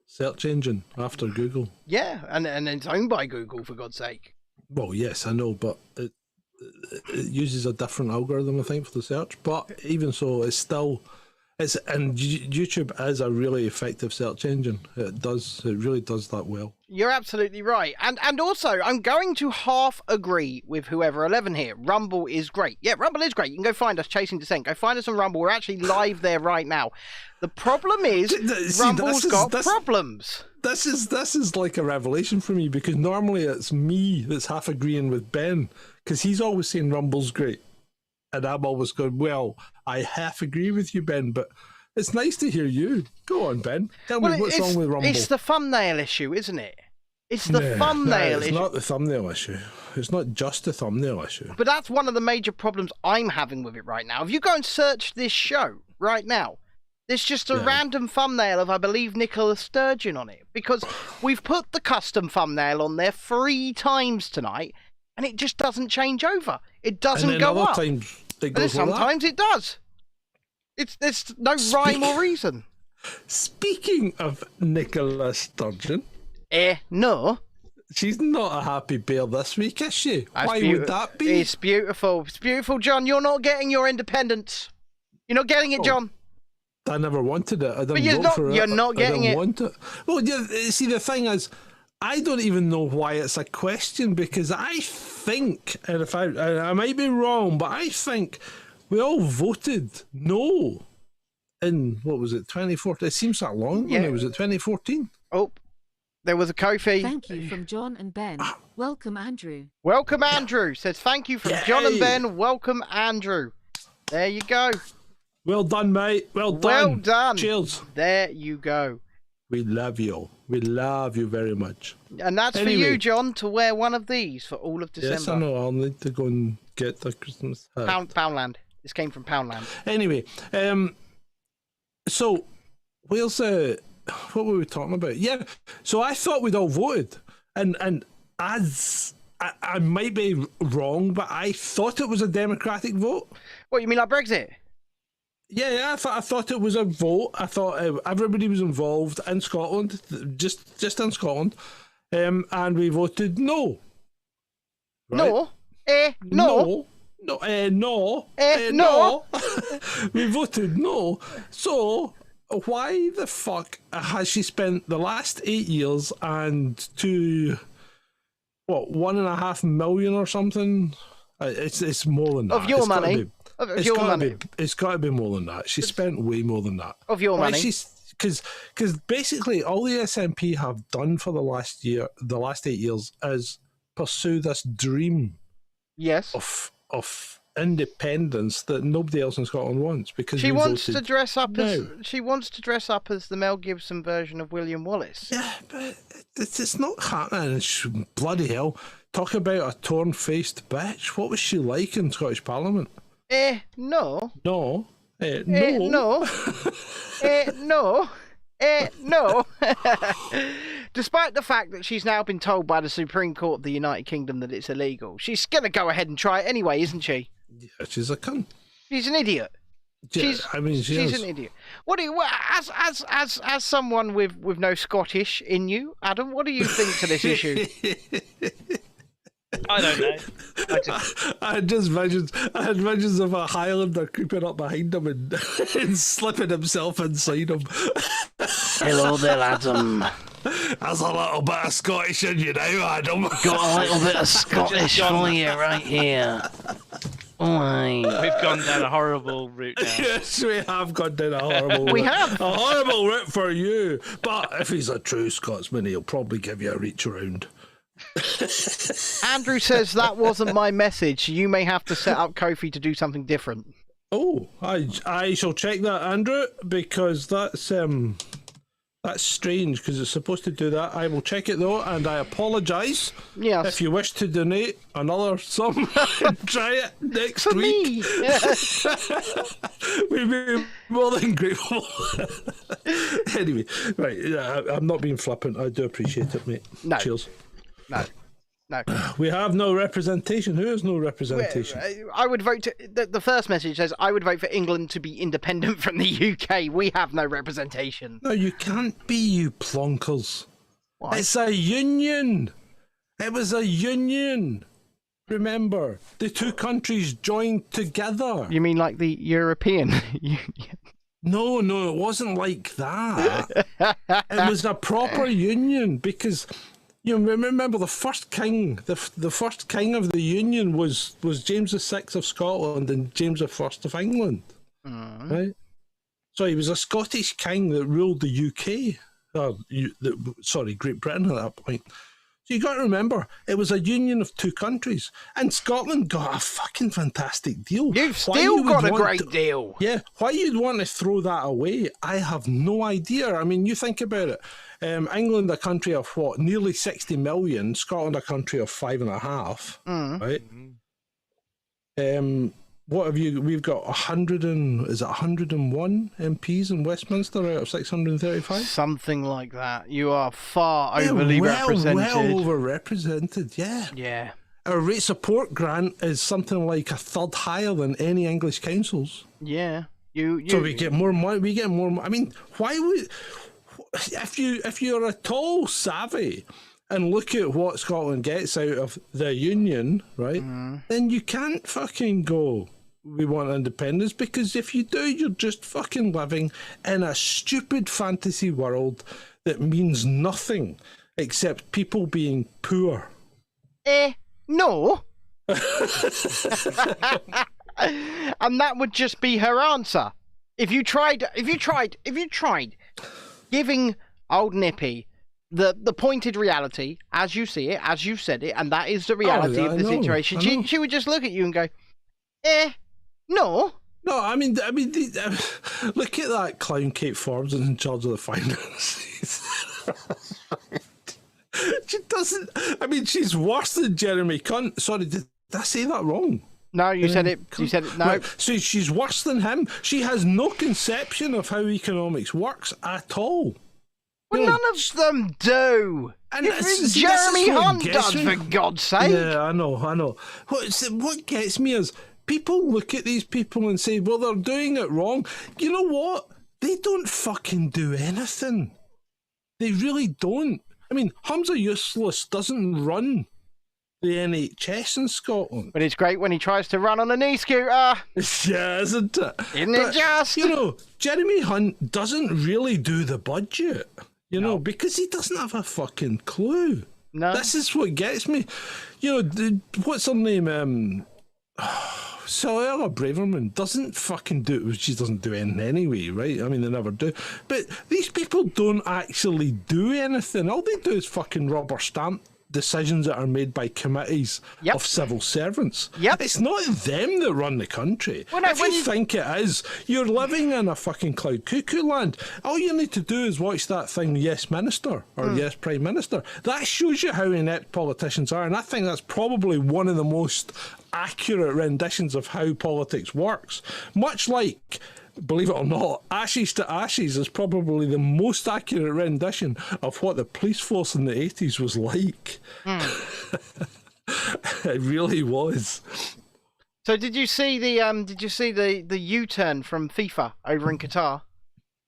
search engine after Google. Yeah, and it's owned by Google, for God's sake. Well, yes, I know, but it uses a different algorithm, I think, for the search. But even so, it's still... And YouTube is a really effective search engine. It really does that well. You're absolutely right. And also, I'm going to half agree with whoever 11 here. Rumble is great. Yeah, Rumble is great. You can go find us, Chasing Dissent. Go find us on Rumble. We're actually live there right now. The problem is, Rumble's got problems. This is like a revelation for me, because normally it's me that's half agreeing with Ben, because he's always saying Rumble's great. And I'm always going, well, I half agree with you, Ben, but it's nice to hear you. Go on, Ben. Tell me what's wrong with Rumble. It's the thumbnail issue, isn't it? It's the thumbnail issue. It's not the thumbnail issue. It's not just the thumbnail issue. But that's one of the major problems I'm having with it right now. If you go and search this show right now, there's just a random thumbnail of, I believe, Nicola Sturgeon on it. Because we've put the custom thumbnail on there 3 times tonight, and it just doesn't change over. It doesn't go up. Times it goes sometimes it does. There's no rhyme or reason. Speaking of Nicola Sturgeon... no. She's not a happy bear this week, is she? Why would that be? It's beautiful. It's beautiful, John. You're not getting your independence. You're not getting it, John. I never wanted it. I didn't vote for it. You're not getting it. Want it. Well, see, the thing is, I don't even know why it's a question, because I think, and if I might be wrong, but I think we all voted no in, what was it, 2014? It seems that long when it was at 2014. Oh, there was a Kofi. Thank you from John and Ben. Welcome, Andrew. Welcome, Andrew. Says thank you from John and Ben. Welcome, Andrew. There you go. Well done, mate. Well done. Well done. Cheers. There you go. We love you. We love you very much. And that's for you, John, to wear one of these for all of December. Yes, I know. I'll need to go and get the Christmas hat. Poundland. This came from Poundland. Anyway, so where's what were we talking about? Yeah, so I thought we'd all voted, and as I might be wrong, but I thought it was a democratic vote. What, you mean like Brexit? Yeah, I thought it was a vote. I thought everybody was involved in Scotland, just in Scotland, and we voted no. Right? No? No. No. We voted no. So why the fuck has she spent the last 8 years and 1.5 million or something? It's more than that. Of your money. It's got to be more than that. She spent way more than that. Of your money. Because basically all the SNP have done for the last 8 years is pursue this dream. Yes. Of independence that nobody else in Scotland wants, because she wants to dress up as the Mel Gibson version of William Wallace. Yeah, but it's not happening. Bloody hell. Talk about a torn-faced bitch. What was she like in Scottish Parliament? No. No. No. No. Despite the fact that she's now been told by the Supreme Court of the United Kingdom that it's illegal, she's going to go ahead and try it anyway, isn't she? Yeah, she's a cunt. She's an idiot. Yeah, she's an idiot. What do you, as someone with no Scottish in you, Adam? What do you think to this issue? I don't know. I had visions of a Highlander creeping up behind him and slipping himself inside him. Hello there, Adam. There's a little bit of Scottish in you now, Adam. Got a little bit of Scottish for you right here. We've gone down a horrible route now. Yes, we have gone down a horrible route. We have. A horrible route for you. But if he's a true Scotsman, he'll probably give you a reach around. Andrew says that wasn't my message. You may have to set up Kofi to do something different. Oh, I shall check that, Andrew, because that's strange, because it's supposed to do that. I will check it though, and I apologise. Yes. If you wish to donate another sum, try it next For week. me. We'd be more than grateful. Anyway, right, I'm not being flippant. I do appreciate it, mate. No. Cheers. No. We have no representation. Who has no representation? I would vote the first message says, I would vote for England to be independent from the UK. We have no representation. No, you can't be, you plonkers. Why? It's a union. It was a union. Remember, the two countries joined together. You mean like the European Union? No, it wasn't like that. It was a proper union, because you remember the first king, the first king of the union was James VI of Scotland and James I of England, right? So he was a Scottish king that ruled the UK, Great Britain at that point. So you got to remember, it was a union of two countries, and Scotland got a fucking fantastic deal. You've still got a great deal. Yeah, why you'd want to throw that away, I have no idea. I mean, you think about it. England, a country of what, nearly 60 million. Scotland, a country of 5.5. Right. What have you? We've got 101 MPs in Westminster out of 635. Something like that. You are far overly represented. Well overrepresented. Yeah. Yeah. Our rate support grant is something like a third higher than any English councils. Yeah. So we get more money. We get more. I mean, why would if you're at all savvy and look at what Scotland gets out of the union, right? Then you can't fucking go, we want independence, because if you do, you're just fucking living in a stupid fantasy world that means nothing except people being poor. No. And that would just be her answer. If you tried giving old Nippy the pointed reality as you see it, as you said it, and that is the reality of the situation, she would just look at you and go, no. No, I mean, look at that clown Kate Forbes is in charge of the finances. She doesn't. I mean, she's worse than Jeremy Cunt. Sorry, did I say that wrong? No, you said it. You said it. No. Right. So she's worse than him. She has no conception of how economics works at all. Well, none of them do. And Jeremy Hunt does, for God's sake. Yeah, I know. What gets me is people look at these people and say, well, they're doing it wrong. You know what? They don't fucking do anything. They really don't. I mean, Humza Useless doesn't run the NHS in Scotland. But it's great when he tries to run on a knee scooter. Yeah, isn't it? Isn't it just? You know, Jeremy Hunt doesn't really do the budget, you know, because he doesn't have a fucking clue. No. This is what gets me. You know, what's her name? Cilla Braverman doesn't fucking do it. She doesn't do anything anyway, right? I mean, they never do. But these people don't actually do anything. All they do is fucking rubber stamp decisions that are made by committees of civil servants. It's not them that run the country. Well, no, if you think it is, you're living in a fucking cloud cuckoo land. All you need to do is watch that thing, Yes Minister, or Yes Prime Minister. That shows you how inept politicians are, and I think that's probably one of the most accurate renditions of how politics works. Much like, believe it or not, Ashes to Ashes is probably the most accurate rendition of what the police force in the 80s was like. It really was. So did you see the U-turn from FIFA over in Qatar?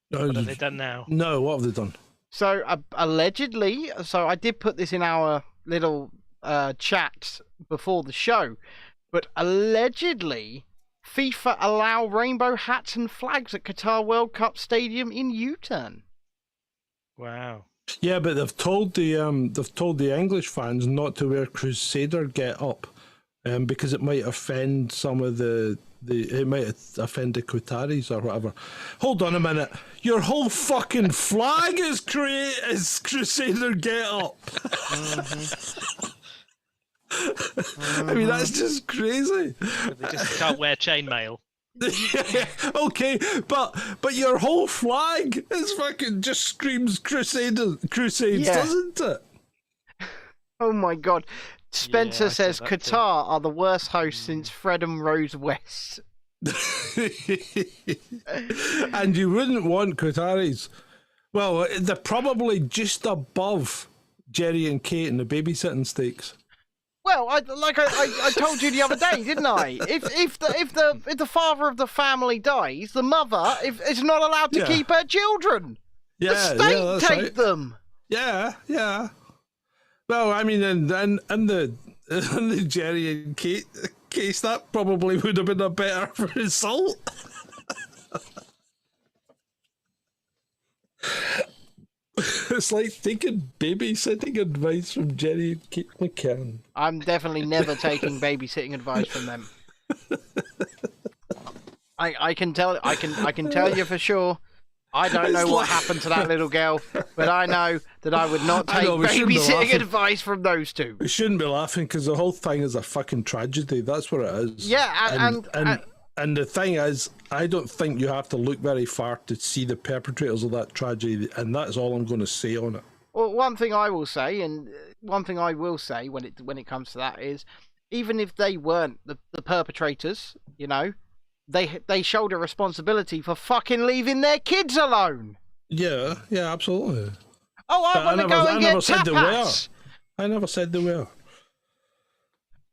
What have they done now? No, what have they done? So allegedly, so I did put this in our little chat before the show, but allegedly FIFA allow rainbow hats and flags at Qatar World Cup Stadium in U-turn. Wow. Yeah, but they've told the English fans not to wear Crusader get up, because it might offend some of it might offend the Qataris or whatever. Hold on a minute. Your whole fucking flag is Crusader get up. I mean, that's just crazy. They just can't wear chainmail. Okay, but your whole flag is fucking just screams Crusades, doesn't it? Oh my God. Spencer says Qatar are the worst hosts since Fred and Rose West. And you wouldn't want Qataris. Well, they're probably just above Jerry and Kate in the babysitting stakes. Well, I told you the other day, didn't I? If the father of the family dies, the mother is not allowed to keep her children. Yeah, the state take them. Yeah. Well, I mean, and the Jerry and Kate case, that probably would have been a better result. It's like taking babysitting advice from Jerry and Kate McCann. I'm definitely never taking babysitting advice from them. I can tell you for sure. I don't know what happened to that little girl, but I know that I would not take babysitting advice from those two. We shouldn't be laughing because the whole thing is a fucking tragedy. That's what it is. Yeah, and the thing is, I don't think you have to look very far to see the perpetrators of that tragedy, and that's all I'm going to say on it. Well, one thing I will say when it comes to that is, even if they weren't the perpetrators, you know, they shoulder responsibility for fucking leaving their kids alone. Yeah, absolutely. Oh, I want to go and get tapas. I never said they were.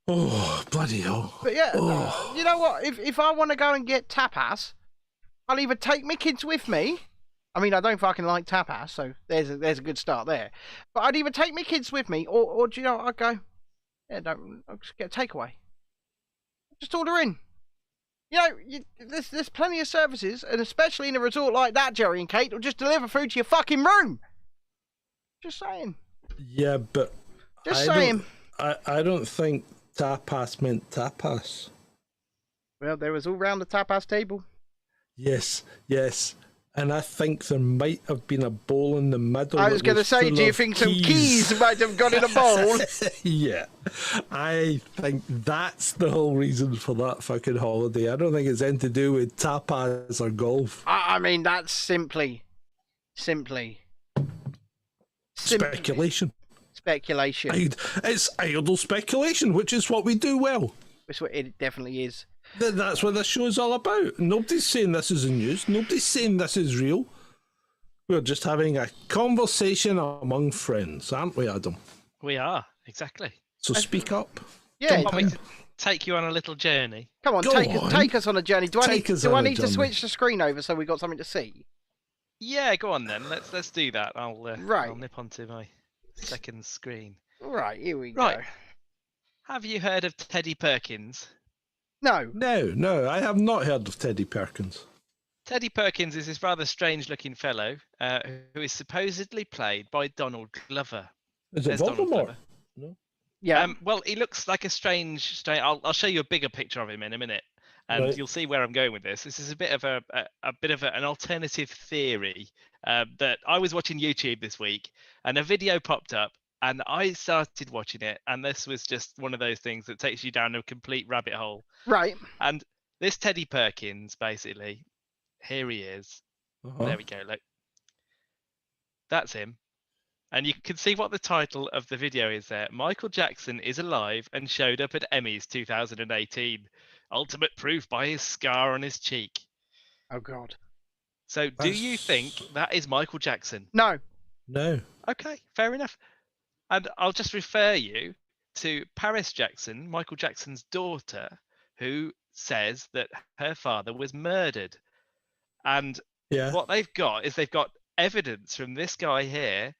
Oh, bloody hell. But yeah, you know what? If I want to go and get tapas, I'll either take my kids with me. I mean, I don't fucking like tapas, so there's a good start there. But I'd either take my kids with me, or do you know, I'd go, I'll just get a takeaway. Just order in. You know, there's plenty of services, and especially in a resort like that, Jerry and Kate, will just deliver food to your fucking room. Just saying. Yeah, but just saying. I don't think tapas meant tapas. Well, there was all round the tapas table. Yes. And I think there might have been a bowl in the middle. I was going to say, do you think some keys might have gone in a bowl? Yeah. I think that's the whole reason for that fucking holiday. I don't think it's anything to do with tapas or golf. I mean, that's simply speculation. Speculation. It's idle speculation, which is what we do well. That's what it definitely is. That's what this show is all about. Nobody's saying this is news. Nobody's saying this is real. We're just having a conversation among friends, aren't we, Adam? We are, exactly. So speak up. Yeah. Want me to take you on a little journey? Come on, take us on a journey. Do I need to switch the screen over so we've got something to see? Yeah, go on then. Let's do that. I'll nip onto my second screen. Right, here we go. Have you heard of Teddy Perkins? No, I have not heard of Teddy Perkins. Teddy Perkins is this rather strange-looking fellow who is supposedly played by Donald Glover. Is it Voldemort? No. Yeah. Well, he looks like a strange. I'll show you a bigger picture of him in a minute, and you'll see where I'm going with this. This is a bit of an alternative theory that I was watching YouTube this week, and a video popped up. And I started watching it, and this was just one of those things that takes you down a complete rabbit hole. Right. And this Teddy Perkins, basically, here he is. Uh-huh. There we go, look. That's him. And you can see what the title of the video is there. Michael Jackson is alive and showed up at Emmys 2018. Ultimate proof by his scar on his cheek. Oh, God. So do you think that is Michael Jackson? No. Okay, fair enough. And I'll just refer you to Paris Jackson, Michael Jackson's daughter, who says that her father was murdered. And what they've got evidence from this guy here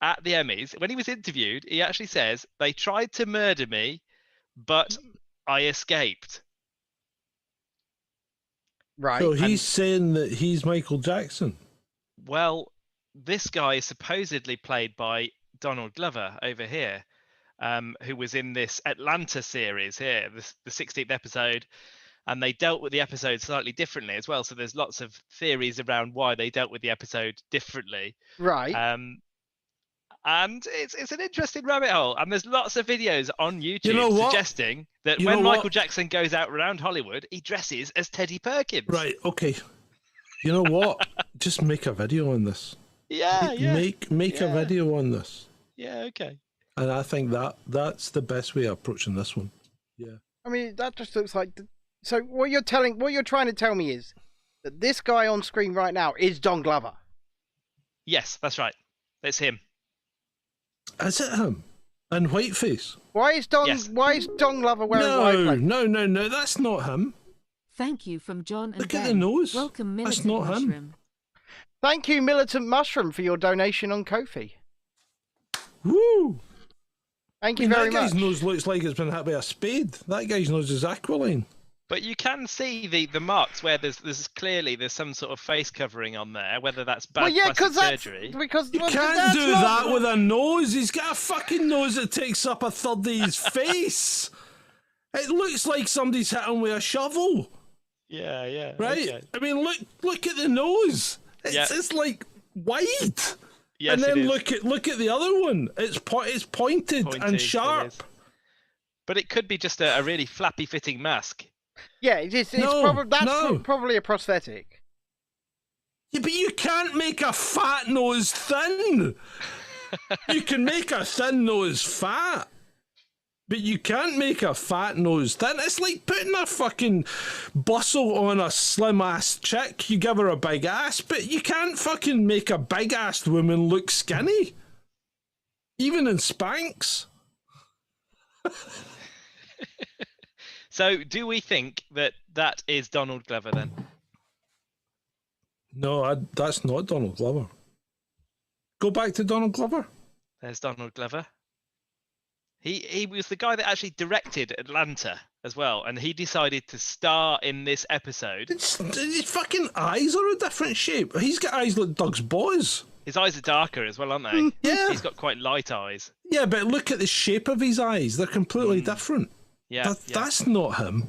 at the Emmys. When he was interviewed, he actually says, they tried to murder me, but I escaped. Right. So he's saying that he's Michael Jackson. Well, this guy is supposedly played by Donald Glover over here, who was in this Atlanta series here, the 16th episode, and they dealt with the episode slightly differently as well. So there's lots of theories around why they dealt with the episode differently. Right. And it's an interesting rabbit hole. And there's lots of videos on YouTube suggesting that when Michael Jackson goes out around Hollywood, he dresses as Teddy Perkins. Right. Okay. You know what? Just make a video on this. Yeah. Make a video on this. Yeah, okay. And I think that's the best way of approaching this one. Yeah. I mean, that just looks like. So what you're trying to tell me is that this guy on screen right now is Don Glover. Yes, that's right. It's him. Is it him? And whiteface? Why is Don Glover wearing whiteface? No, that's not him. Thank you from John and Look Ben. at the nose. Welcome, Militant That's not Mushroom. him. Thank you, Militant Mushroom, for your donation on Ko-fi. Woo! Thank you very much. That guy's nose looks like it's been hit by a spade. That guy's nose is aquiline. But you can see the marks where there's clearly some sort of face covering on there, whether that's bad plastic surgery. Because you can't do that with a nose. He's got a fucking nose that takes up a third of his face. It looks like somebody's hit him with a shovel. Yeah. Right? Okay. I mean, look at the nose. It's like wide. Yes, and then it is. look at the other one. It's pointed Pointy, and it sharp. is. But it could be just a really flappy fitting mask. Yeah, it's No, probably a prosthetic. Yeah, but you can't make a fat nose thin. You can make a thin nose fat. But you can't make a fat nose thin. It's like putting a fucking bustle on a slim ass chick. You give her a big ass, but you can't fucking make a big assed woman look skinny. Even in Spanx. So, do we think that is Donald Glover then? No, that's not Donald Glover. Go back to Donald Glover. There's Donald Glover. He was the guy that actually directed Atlanta as well, and he decided to star in this episode. His fucking eyes are a different shape. He's got eyes like Doug's boys. His eyes are darker as well, aren't they? Yeah. He's got quite light eyes. Yeah, but look at the shape of his eyes. They're completely different. Yeah, That's not him.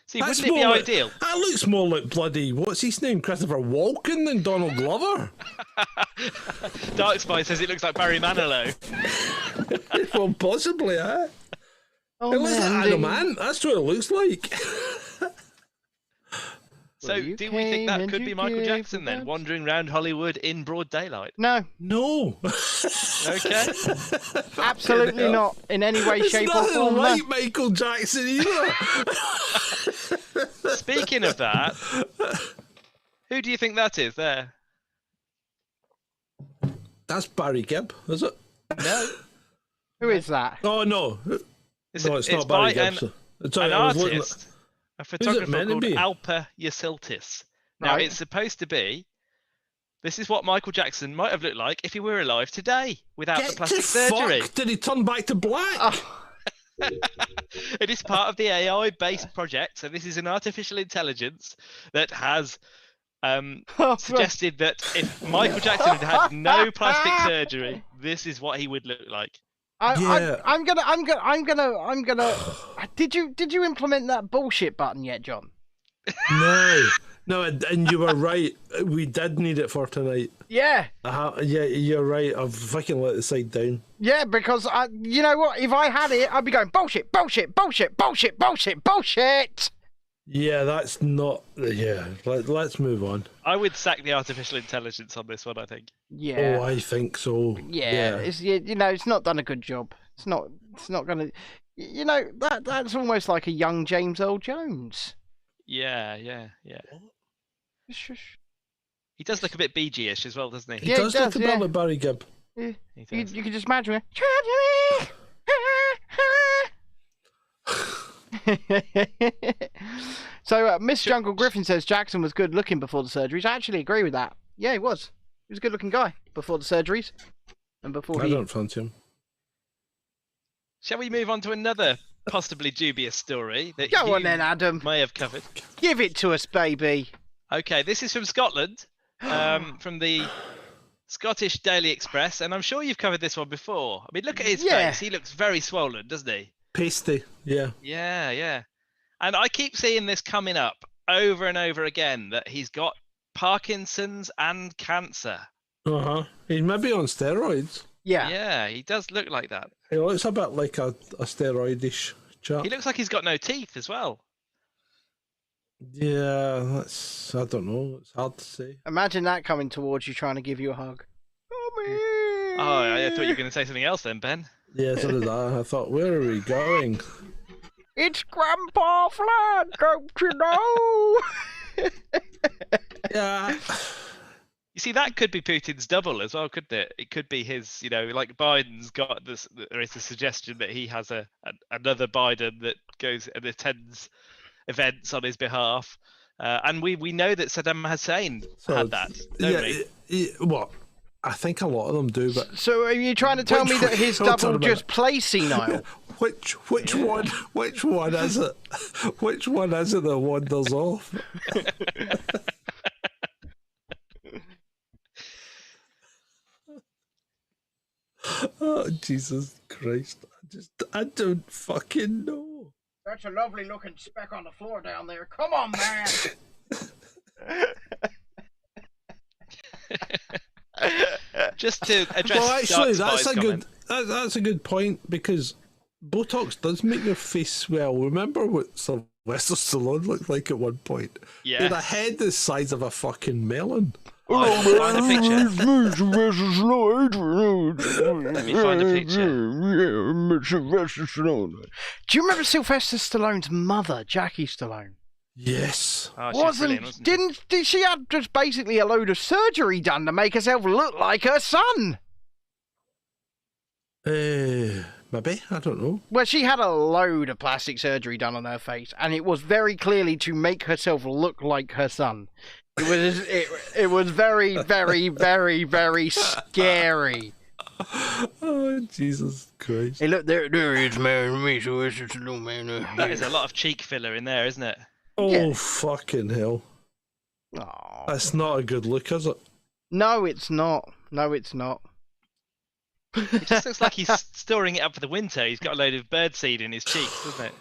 See, That's wouldn't it be more like- ideal? That looks more like bloody, what's his name, Christopher Walken than Donald Glover. Dark Spy says it looks like Barry Manilow. Well, possibly, eh? Oh, It looks like Adam Ant. That's what it looks like. So, you do we think that came could and be you Michael gave Jackson then, the wandering around Hollywood in broad daylight? No, No. Okay. absolutely hell. not in any way, It's shape, or nothing form. like Michael Jackson either. Speaking of that, who do you think that is there? That's Barry Gibb, is it? No. Who is that? Oh, no. It's No, it's not Barry by Gibb. an artist, a photographer meant to called be? Alpa Yasiltis. Now, Right. it's supposed to be. This is what Michael Jackson might have looked like if he were alive today, without the Get plastic to surgery. fuck. Did he turn back to black? It is part of the AI-based project, so this is an artificial intelligence that has suggested that if Michael Jackson had had no plastic surgery, this is what he would look like. Yeah. I'm gonna. Did you implement that bullshit button yet, John? No, and you were right. We did need it for tonight. Yeah. Yeah, you're right. I've fucking let the side down. Yeah, because you know what? If I had it, I'd be going bullshit, bullshit, bullshit, bullshit, bullshit, bullshit. Yeah, that's not. Yeah, let's move on. I would sack the artificial intelligence on this one, I think. Yeah. Oh, I think so. Yeah. It's it's not done a good job. It's not gonna. That's almost like a young James Earl Jones. Yeah. Shush. He does look a bit Bee Gee-ish as well, doesn't he? He Yeah, does he look does, a bit yeah. like Barry Gibb. Yeah. He You does. can just imagine it. So, Miss Jungle Griffin says Jackson was good looking before the surgeries. I actually agree with that. Yeah, he was. He was a good looking guy before the surgeries. And before I he. don't fancy him. Shall we move on to another possibly dubious story that Go you on then, Adam. may have covered? Give it to us, baby. Okay, this is from Scotland, from the Scottish Daily Express, and I'm sure you've covered this one before. I mean, look at his Yeah. face. He looks very swollen, doesn't he? Pasty, yeah. Yeah. And I keep seeing this coming up over and over again, that he's got Parkinson's and cancer. He's maybe on steroids. Yeah. Yeah, he does look like that. He looks a bit like a steroidish chap. He looks like he's got no teeth as well. Yeah, that's. I don't know. It's hard to say. Imagine that coming towards you, trying to give you a hug. Oh, I thought you were going to say something else then, Ben. Yeah, so did I. I thought, where are we going? It's Grandpa Flan, don't you know? Yeah. You see, that could be Putin's double as well, couldn't it? It could be his, like Biden's got this. There is a suggestion that he has another Biden that goes and attends events on his behalf, and we know that Saddam Hussein had that. Don't we? What? I think a lot of them do, but So are you trying to tell me that his Hold on a double minute. just plays senile? which one? Which one is it? Which one is it that wanders off? Oh, Jesus Christ. I don't fucking know. That's a lovely looking speck on the floor down there. Come on, man. Just to address Well, actually, Dark that's Spy's a comment. that's a good point because Botox does make your face swell. Remember what Sylvester Stallone looked like at one point? He had a Yes. head the size of a fucking melon. I can find a picture. Let me find a picture. Do you remember Sylvester Stallone's mother, Jackie Stallone? Yes. Oh, she's brilliant, wasn't she? Did she had just basically a load of surgery done to make herself look like her son? Maybe, I don't know. Well, she had a load of plastic surgery done on her face, and it was very clearly to make herself look like her son. It was very, very, very, very scary. Oh, Jesus Christ. Hey, look, there is man, Sylvester Stallone, man. That is a lot of cheek filler in there, isn't it? Oh, Yeah. fucking hell. Aw. That's not a good look, is it? No, it's not. No, it's not. It just looks like he's storing it up for the winter. He's got a load of birdseed in his cheeks, doesn't it?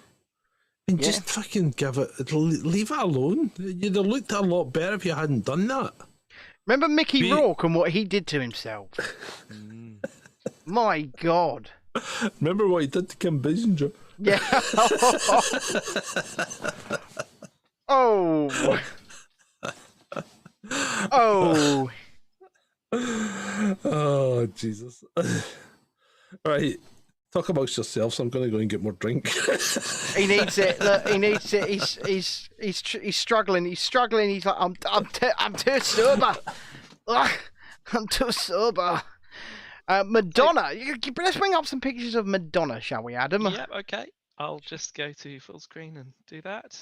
And Yeah. just fucking leave it alone. You'd have looked a lot better if you hadn't done that. Remember Mickey Be- Rourke and what he did to himself? My God. Remember what he did to Kim Basinger? Yeah. Oh. Oh. Oh, Jesus. Right. Talk amongst yourselves. I'm going to go and get more drink. He needs it. Look, he needs it. He's struggling. He's struggling. He's like, I'm too sober. Ugh, I'm too sober. Madonna. Let's bring up some pictures of Madonna, shall we, Adam? Yep, okay. I'll just go to full screen and do that.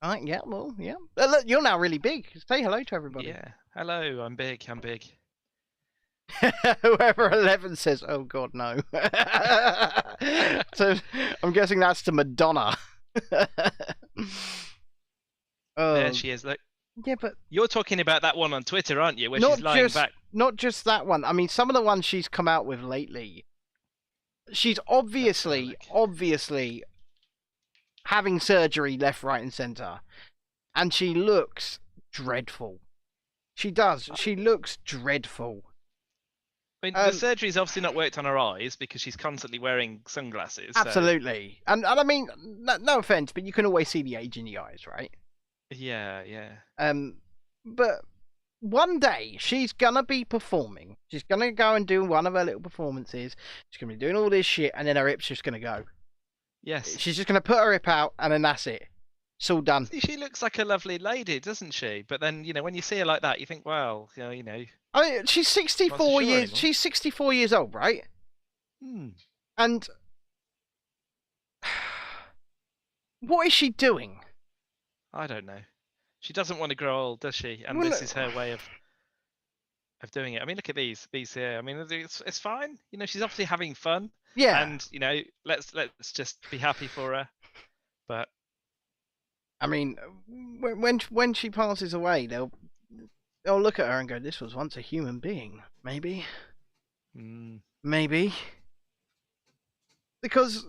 Right, yeah, well, yeah. Look, you're now really big. Say hello to everybody. Yeah. Hello, I'm big. Whoever 11 says, oh God, no. So I'm guessing that's to Madonna. Oh, There she is, look. yeah, but You're talking about that one on Twitter, aren't you? Where not she's lying just back. not just that one. I mean, some of the ones she's come out with lately. She's obviously having surgery left, right, and centre, and she looks dreadful. She does. She looks dreadful. I mean, the surgery's obviously not worked on her eyes because she's constantly wearing sunglasses. so- Absolutely. And I mean, no offense, but you can always see the age in the eyes, right? Yeah, yeah. But one day she's gonna be performing. She's gonna go and do one of her little performances. She's gonna be doing all this shit, and then her hip's just gonna go. Yes. She's just gonna put her hip out, and then that's it. It's all done. She looks like a lovely lady, doesn't she? But then, when you see her like that, you think, well, I mean, she's 64 Not so sure years. anymore. She's 64 years old, right? And what is she doing? I don't know. She doesn't want to grow old, does she? And Well, this is her way of doing it. I mean, look at these here. I mean, it's fine. She's obviously having fun. Yeah. And let's just be happy for her. But I mean, when she passes away, they'll look at her and go, "This was once a human being." Maybe. Maybe. Because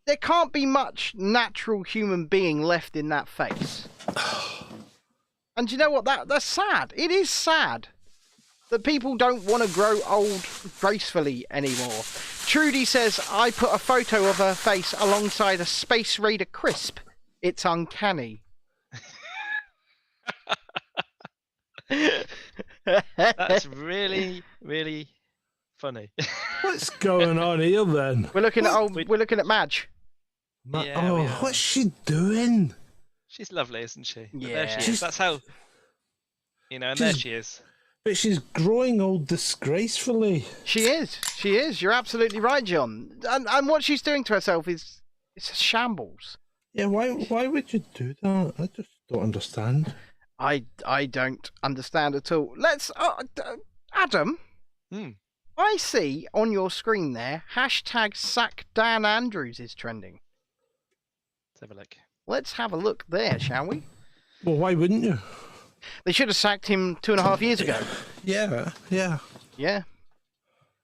there can't be much natural human being left in that face. And you know what? That's sad. It is sad that people don't want to grow old gracefully anymore. Trudy says, I put a photo of her face alongside a Space Raider crisp. It's uncanny. that's really, really funny. What's going on here then? We're looking at Madge. Yeah, we are. What's she doing? She's lovely, isn't she? But Yeah. there she is. That's how. And there she is. But she's growing old disgracefully. She is. She is. You're absolutely right, John. And what she's doing to herself is it's a shambles. Yeah, why would you do that? I just don't understand. I don't understand at all. Let's Adam. I see on your screen there hashtag sack Dan Andrews is trending. Let's have a look. Let's have a look there, shall we? Well, why wouldn't you? They should have sacked him 2.5 years ago. Yeah. Yeah.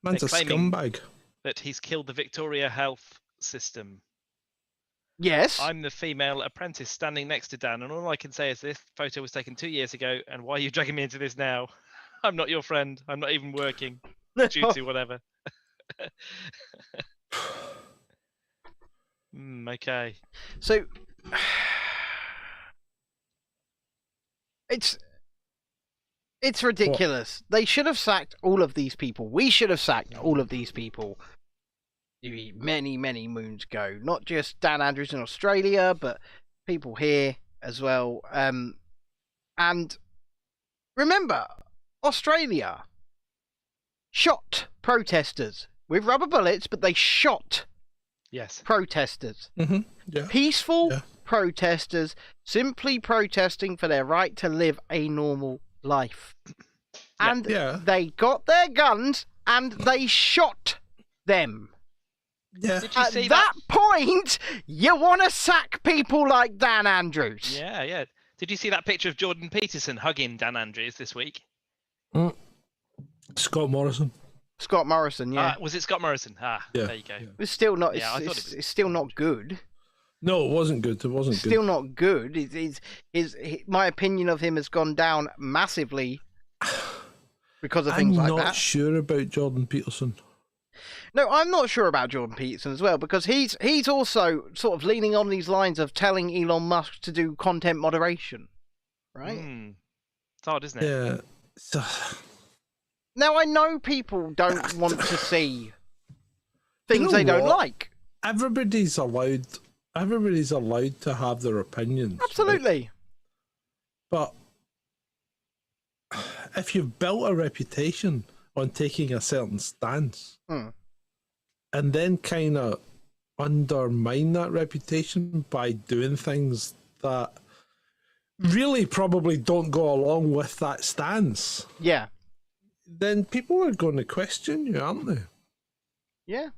Man's a They're claiming scumbag. that he's killed the Victoria health system. Yes. I'm the female apprentice standing next to Dan, and all I can say is this photo was taken 2 years ago, and why are you dragging me into this now? I'm not your friend. I'm not even working due to whatever. Okay. So it's ridiculous. They should have sacked all of these people. We should have sacked all of these people many, many moons ago. Not just Dan Andrews in Australia, but people here as well. And remember, Australia shot protesters with rubber bullets, but they shot protesters. Mm-hmm. Yeah. Peaceful protesters simply protesting for their right to live a normal life. And they got their guns and they shot them. Yeah. At that point, you want to sack people like Dan Andrews. Yeah, yeah. Did you see that picture of Jordan Peterson hugging Dan Andrews this week? Scott Morrison. Scott Morrison, yeah. Was it Scott Morrison? There you go. Yeah. It's still not. Yeah, I thought it was... It's still not good. No, it wasn't good. It wasn't good. Still not good. My opinion of him has gone down massively because of things like that. I'm not sure about Jordan Peterson. No, I'm not sure about Jordan Peterson as well, because he's also sort of leaning on these lines of telling Elon Musk to do content moderation, right? It's hard, isn't it? Yeah. So... Now, I know people don't want to see things they don't like. Everybody's allowed to have their opinions. Absolutely. Right? But if you've built a reputation on taking a certain stance, and then kind of undermine that reputation by doing things that really probably don't go along with that stance. Yeah. Then people are going to question you, aren't they? Yeah.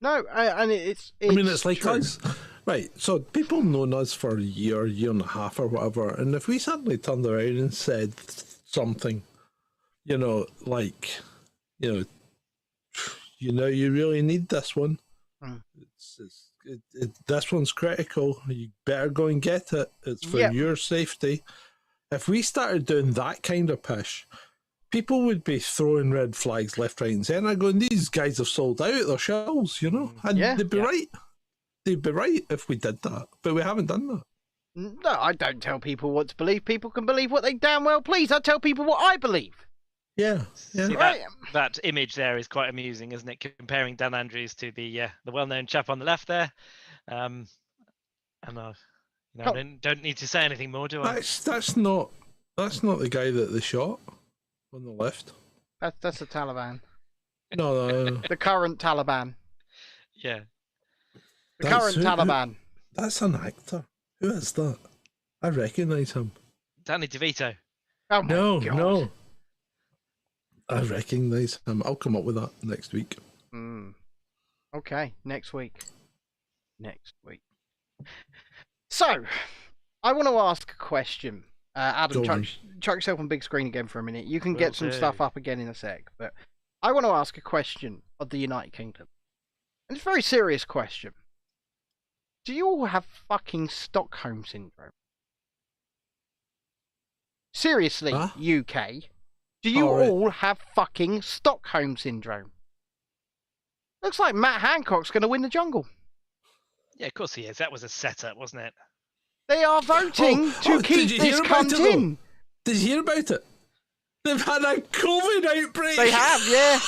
No, and it's I mean, it's like true. us. Right, so people known us for a year and a half or whatever, and if we suddenly turned around and said something, like, you really need this one. This one's critical. You better go and get it. It's for your safety. If we started doing that kind of push, people would be throwing red flags left, right, and centre, going, "These guys have sold out their shells," and they'd be right. They'd be right if we did that, but we haven't done that. No, I don't tell people what to believe. People can believe what they damn well please. I tell people what I believe. Yeah. See, that image there is quite amusing, isn't it? Comparing Dan Andrews to the well-known chap on the left there. And don't need to say anything more, do I? That's not the guy that they shot on the left. That's the Taliban. No. The current Taliban. Yeah. The current Taliban. That's an actor. Who is that? I recognise him. Danny DeVito. Oh my God. No. I recognise him. I'll come up with that next week. Okay, next week. So, I want to ask a question. Adam, chuck yourself on big screen again for a minute. You can get some stuff up again in a sec. But I want to ask a question of the United Kingdom. And it's a very serious question. Do you all have fucking Stockholm Syndrome? Seriously, UK. Do you all have fucking Stockholm Syndrome? Looks like Matt Hancock's going to win the jungle. Yeah, of course he is. That was a setup, wasn't it? They are voting to keep this cunt in. Did you hear about it? They've had a COVID outbreak. They have, yeah.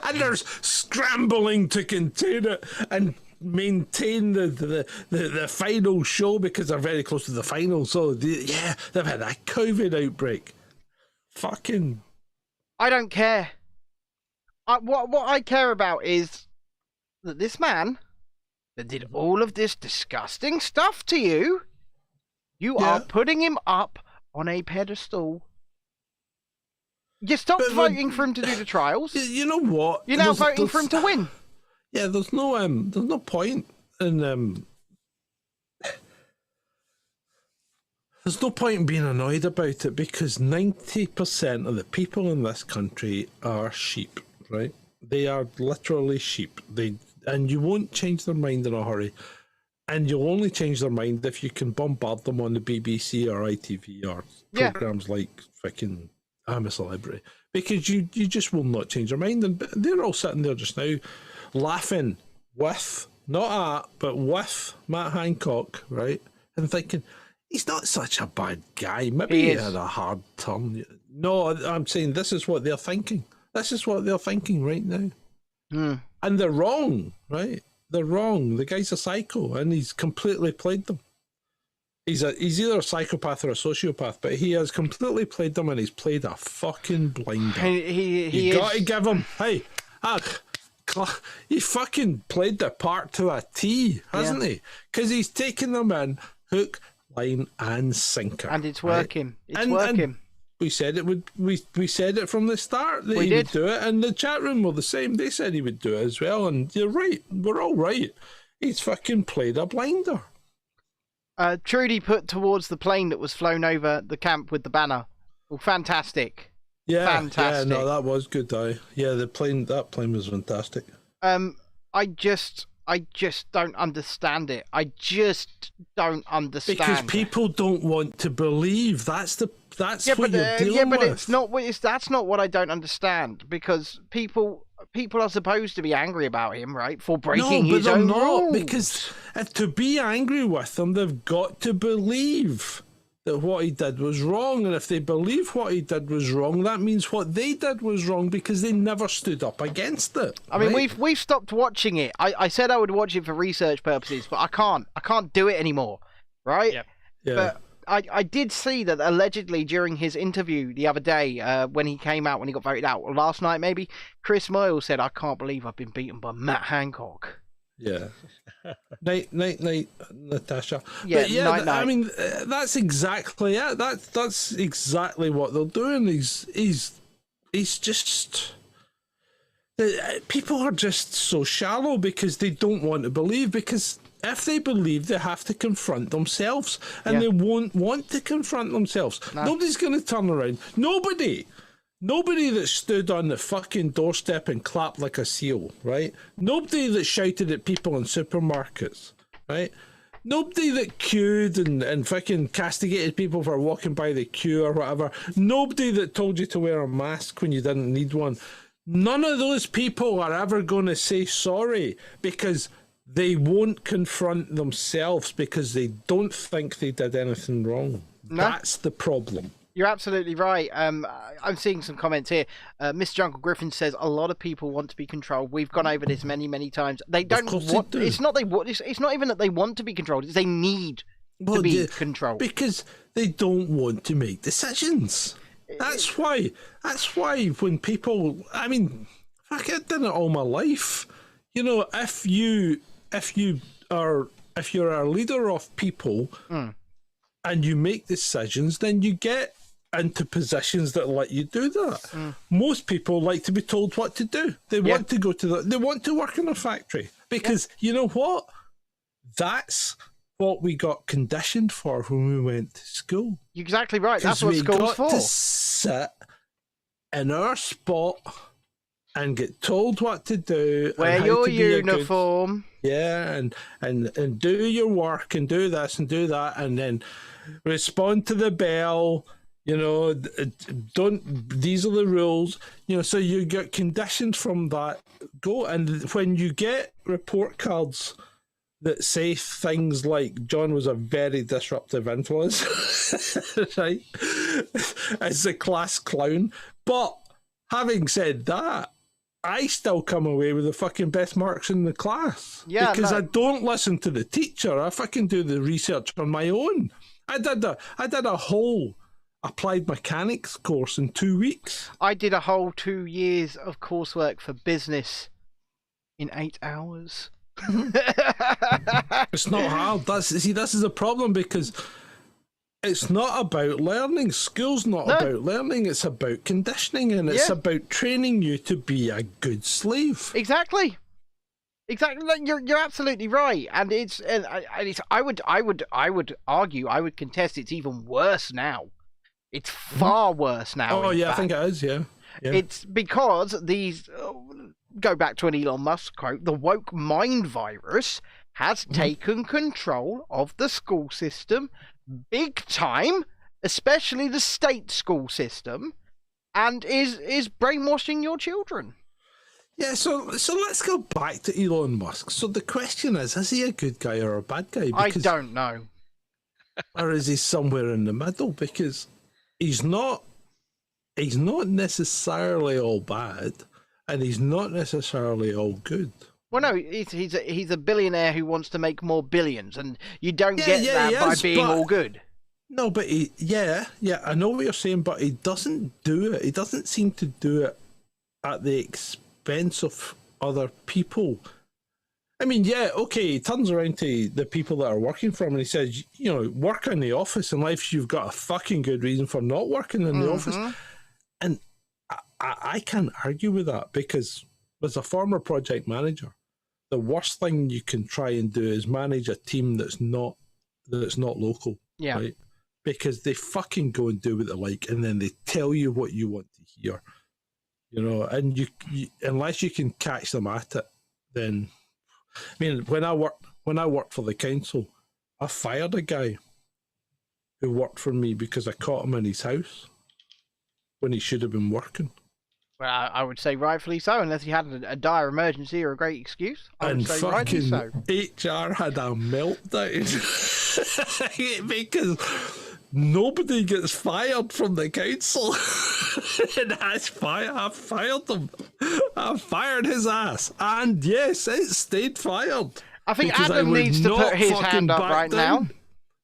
And they're scrambling to contain it and maintain the final show because they're very close to the final. So, they've had a COVID outbreak. Fucking... I don't care. What I care about is that this man that did all of this disgusting stuff to you, you are putting him up on a pedestal. You stopped voting for him to do the trials. You know what? You're now voting for him to win. Yeah, there's no point in there's no point in being annoyed about it because 90% of the people in this country are sheep, right? They are literally sheep. And you won't change their mind in a hurry. And you'll only change their mind if you can bombard them on the BBC or ITV or programs like fucking I'm a Celebrity. Because you just will not change their mind. And they're all sitting there just now laughing with, not at, but with Matt Hancock, right? And thinking, he's not such a bad guy. Maybe he had a hard turn. No, I'm saying this is what they're thinking. This is what they're thinking right now. And they're wrong, right? They're wrong. The guy's a psycho, and he's completely played them. He's either a psychopath or a sociopath, but he has completely played them, and he's played a fucking blinder. You got to give him, he fucking played the part to a T, hasn't he? Because he's taken them in hook, line, and sinker, and it's working. Right? It's working. We said it would. We said it from the start that he would do it, and the chat room were the same. They said he would do it as well, and you're right. We're all right. He's fucking played a blinder. Trudy put towards the plane that was flown over the camp with the banner. Oh, fantastic! Yeah, fantastic. Yeah, no, that was good. That plane was fantastic. I just don't understand it. I just don't understand. Because people don't want to believe. That's what you're dealing with. That's not what I don't understand. Because people are supposed to be angry about him, right, for breaking his own rules. Because to be angry with him, they've got to believe that what he did was wrong, and if they believe what he did was wrong, that means what they did was wrong because they never stood up against it. I mean, we've stopped watching it. I said I would watch it for research purposes, but I can't do it anymore, right? Yep. Yeah. But I did see that allegedly during his interview the other day, when he came out, when he got voted out, or last night maybe, Chris Moyle said, "I can't believe I've been beaten by Matt Hancock." Yeah. night, Natasha. Yeah, but yeah. night. I mean, that's exactly it. That's exactly what they're doing. He's just. People are just so shallow because they don't want to believe. Because if they believe, they have to confront themselves, and they won't want to confront themselves. No. Nobody's going to turn around. Nobody that stood on the fucking doorstep and clapped like a seal, right? Nobody that shouted at people in supermarkets, right? Nobody that queued and fucking castigated people for walking by the queue or whatever. Nobody that told you to wear a mask when you didn't need one. None of those people are ever going to say sorry because they won't confront themselves because they don't think they did anything wrong. No. That's the problem. You're absolutely right. I'm seeing some comments here. Mr. Uncle Griffin says a lot of people want to be controlled. We've gone over this many times. They don't want. It's not It's not even that they want to be controlled. It's they need to be controlled because they don't want to make decisions. That's why when people, I mean, fuck, I've done it all my life. You know, if you're a leader of people and you make decisions, then you get into positions that let you do that. Most people like to be told what to do. They want to go they want to work in a factory because you know what? That's what we got conditioned for when we went to school. You're exactly right. That's what school's for. To sit in our spot and get told what to do. Wear your uniform. And do your work and do this and do that and then respond to the bell. You know, these are the rules. You know, so you get conditioned from that. And when you get report cards that say things like John was a very disruptive influence, right? As a class clown. But having said that, I still come away with the fucking best marks in the class. Yeah, because I don't listen to the teacher. I fucking do the research on my own. I did a whole applied mechanics course in 2 weeks. I did a whole 2 years of coursework for business in 8 hours. It's not hard. This is a problem because it's not about learning. School's not about learning. It's about conditioning, and it's about training you to be a good slave. Exactly. You're absolutely right, and it's I would argue, I would contest it's even worse now. It's far worse now. Oh yeah, I think it is. Yeah. It's because these go back to an Elon Musk quote: the woke mind virus has taken control of the school system big time, especially the state school system, and is brainwashing your children. Yeah, so let's go back to Elon Musk. So the question is he a good guy or a bad guy? I don't know. Or is he somewhere in the middle? Because he's not necessarily all bad, and he's not necessarily all good. Well, no, he's a billionaire who wants to make more billions, and you don't get that by being all good. No, but I know what you're saying, but he doesn't do it. He doesn't seem to do it at the expense of other people. I mean, yeah, okay, he turns around to the people that are working for him and he says, work in the office unless you've got a fucking good reason for not working in the office. And I can't argue with that, because as a former project manager, the worst thing you can try and do is manage a team that's not local. Yeah. Right? Because they fucking go and do what they like, and then they tell you what you want to hear. And you unless you can catch them at it, then I mean, when I worked for the council, I fired a guy who worked for me because I caught him in his house when he should have been working. Well, I would say rightfully so, unless he had a dire emergency or a great excuse. I would say rightly so. HR had a meltdown because nobody gets fired from the council. And I fired him. I fired his ass. And yes, it stayed fired. I think Adam needs to put his hand up right now.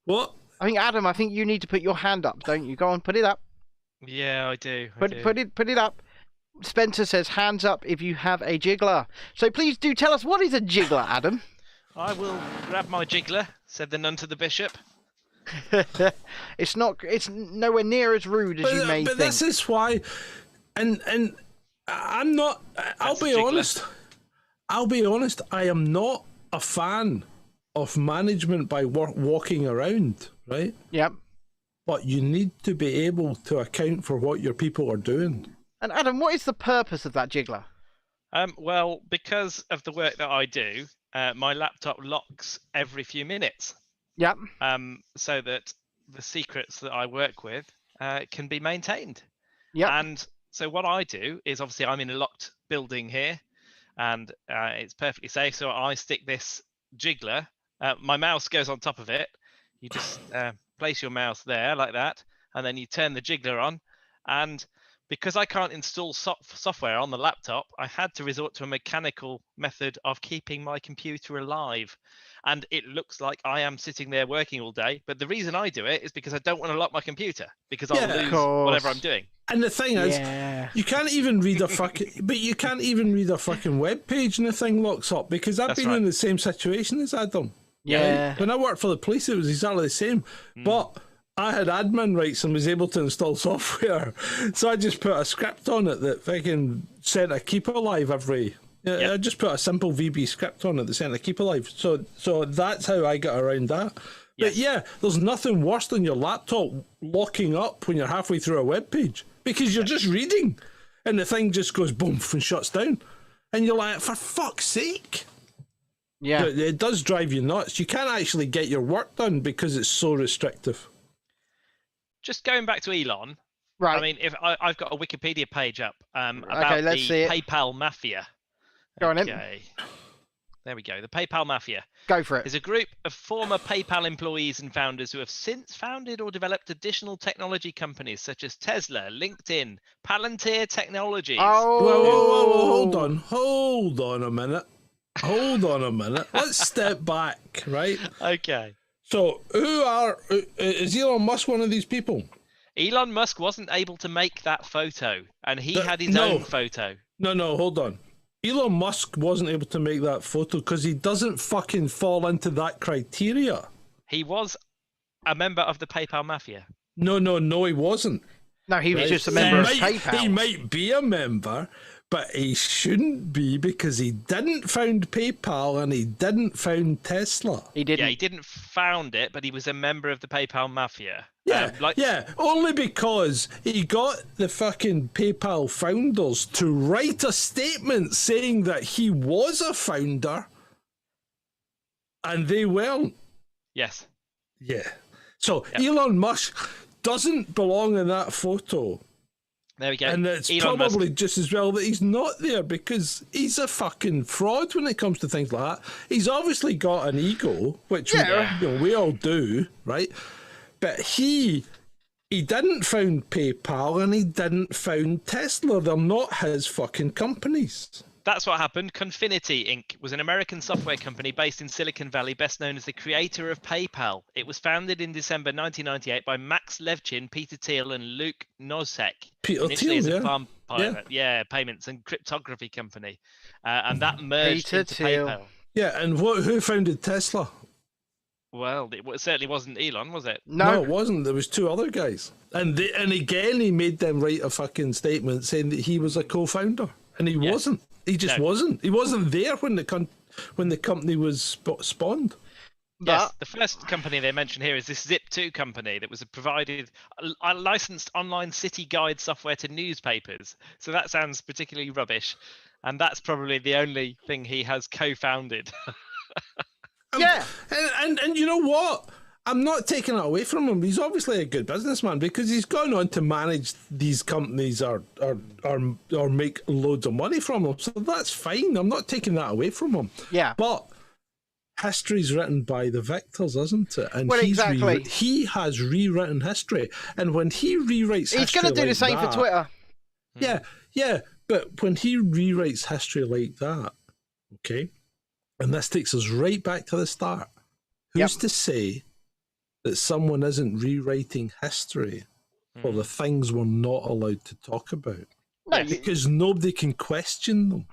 What? I think you need to put your hand up, don't you? Go on, put it up. Yeah, I do. Put it up. Spencer says hands up if you have a jiggler. So please do tell us, what is a jiggler, Adam? I will grab my jiggler, said the nun to the bishop. It's nowhere near as rude as you may think. But this is why, and I'm not. I'll be honest. I am not a fan of management by walking around, right? Yep. But you need to be able to account for what your people are doing. And Adam, what is the purpose of that jiggler? Well, because of the work that I do, my laptop locks every few minutes. Yep. So that the secrets that I work with can be maintained. Yep. And so what I do is, obviously I'm in a locked building here, and it's perfectly safe. So I stick this jiggler. My mouse goes on top of it. You just place your mouse there like that, and then you turn the jiggler on. And because I can't install software on the laptop, I had to resort to a mechanical method of keeping my computer alive. And it looks like I am sitting there working all day. But the reason I do it is because I don't want to lock my computer, because I'll lose whatever I'm doing. And the thing is, you can't even read a fucking web page and the thing locks up, because I've been in the same situation as Adam. Yeah. Right? When I worked for the police, it was exactly the same. But I had admin rights and was able to install software. So I just put a script on it that fucking sent a keep alive every... I just put a simple VB script on it that sent a keep alive. So that's how I got around that. But yeah, there's nothing worse than your laptop locking up when you're halfway through a web page, because you're just reading and the thing just goes boom and shuts down. And you're like, for fuck's sake. Yeah. It does drive you nuts. You can't actually get your work done because it's so restrictive. Just going back to Elon, right? I mean, if I've got a Wikipedia page up about let's the see it. PayPal mafia. Go on in. There we go. The PayPal mafia. Go for it. Is a group of former PayPal employees and founders who have since founded or developed additional technology companies such as Tesla, LinkedIn, Palantir Technologies. Oh, whoa, hold on a minute. Let's step back, right? Okay. So, is Elon Musk one of these people? Elon Musk wasn't able to make that photo, and he had his own photo. No, hold on. Elon Musk wasn't able to make that photo because he doesn't fucking fall into that criteria. He was a member of the PayPal mafia. No, he wasn't. No, he was just a member of PayPal. He might be a member, but he shouldn't be, because he didn't found PayPal and he didn't found Tesla. He didn't. Yeah, he didn't found it, but he was a member of the PayPal mafia. Yeah, only because he got the fucking PayPal founders to write a statement saying that he was a founder. And they weren't. Yes. Yeah. So Elon Musk doesn't belong in that photo. There we go. And it's Elon probably Musk. just as well that he's not there, because he's a fucking fraud when it comes to things like that. He's obviously got an ego, which we all do, right? But he didn't found PayPal and he didn't found Tesla. They're not his fucking companies. That's what happened. Confinity Inc. was an American software company based in Silicon Valley, best known as the creator of PayPal. It was founded in December 1998 by Max Levchin, Peter Thiel, and Luke Nosek. Peter Initially Thiel, as a farm pilot, payments and cryptography company, and that merged Peter into Thiel. PayPal. Yeah, and who founded Tesla? Well, it certainly wasn't Elon, was it? No, it wasn't. There was two other guys, and again he made them write a fucking statement saying that he was a co-founder, and he wasn't. He just wasn't. He wasn't there when the company was spawned. Yes, the first company they mention here is this Zip2 company that was provided a licensed online city guide software to newspapers. So that sounds particularly rubbish, and that's probably the only thing he has co-founded. And you know what? I'm not taking it away from him. He's obviously a good businessman, because he's gone on to manage these companies or make loads of money from them. So that's fine. I'm not taking that away from him. Yeah. But history's written by the victors, isn't it? And exactly. He has rewritten history. And when he rewrites history, he's going to do the same for Twitter. Yeah. But when he rewrites history like that, okay, and this takes us right back to the start, who's to say that someone isn't rewriting history for the things we're not allowed to talk about? No, because nobody can question them.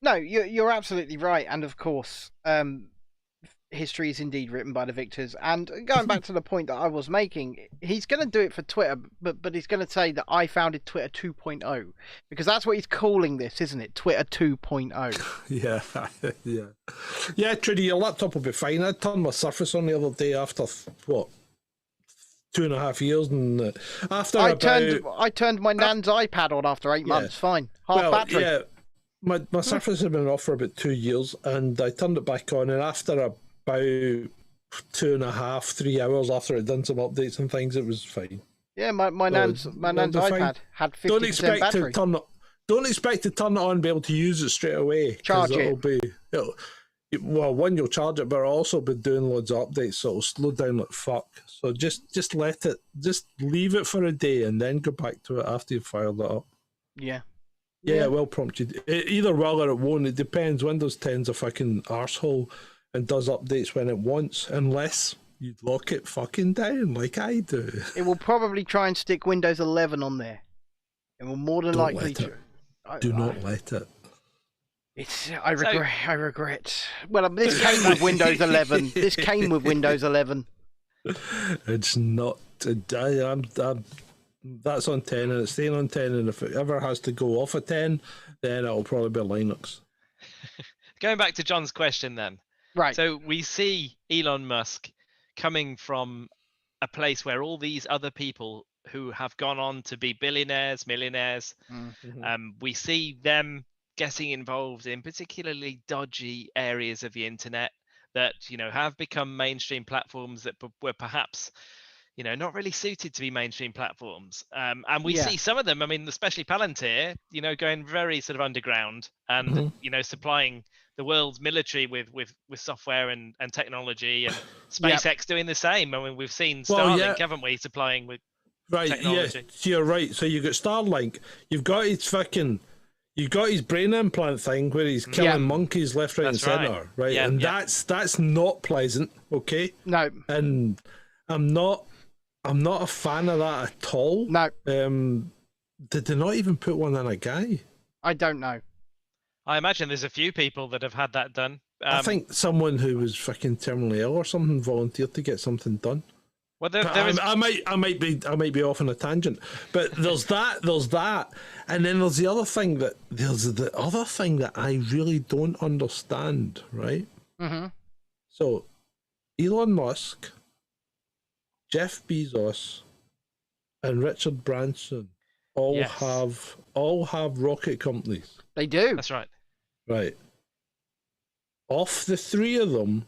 No, you're absolutely right. And of course, history is indeed written by the victors. And going back to the point that I was making, he's going to do it for Twitter, but he's going to say that I founded Twitter 2.0, because that's what he's calling this, isn't it? Twitter 2.0. Yeah, Trudy, your laptop will be fine. I turned my Surface on the other day after, 2.5 years, and after I turned my Nan's iPad on after 8 months. Fine, half battery. Yeah, my Surface had been off for about 2 years, and I turned it back on, and after about 2.5, 3 hours after I'd done some updates and things, it was fine. Yeah, my Nan's iPad had 50% battery. Don't expect to turn it on and be able to use it straight away. Charge it. One, you'll charge it, but it'll also be doing loads of updates, so it'll slow down like fuck. So just let it, just leave it for a day and then go back to it after you've fired it up. Yeah, it will prompt you. It either will or it won't. It depends. Windows 10's a fucking arsehole and does updates when it wants, unless you lock it fucking down like I do. It will probably try and stick Windows 11 on there. It will more than likely. Do not let it. I regret. Well, this came with Windows 11. This came with Windows 11. It's not. That's on 10 and it's staying on 10. And if it ever has to go off a 10, then it'll probably be Linux. Going back to John's question, then. Right. So we see Elon Musk coming from a place where all these other people who have gone on to be billionaires, millionaires, we see them getting involved in particularly dodgy areas of the internet that, have become mainstream platforms that were perhaps, not really suited to be mainstream platforms. And we see some of them, especially Palantir, going very sort of underground and, supplying the world's military with software and technology, and SpaceX doing the same. We've seen Starlink, haven't we, supplying with technology. Yes, you're right. So you've got Starlink, you've got his brain implant thing where he's killing monkeys left, right, and centre, right? And that's not pleasant, okay? No. And I'm not a fan of that at all. No. Did they not even put one on a guy? I don't know. I imagine there's a few people that have had that done. I think someone who was fucking terminally ill or something volunteered to get something done. Well, I might be off on a tangent, but there's that, and then there's the other thing that I really don't understand, right? Mm-hmm. So, Elon Musk, Jeff Bezos, and Richard Branson all have rocket companies. They do. That's right. Right. Of the three of them,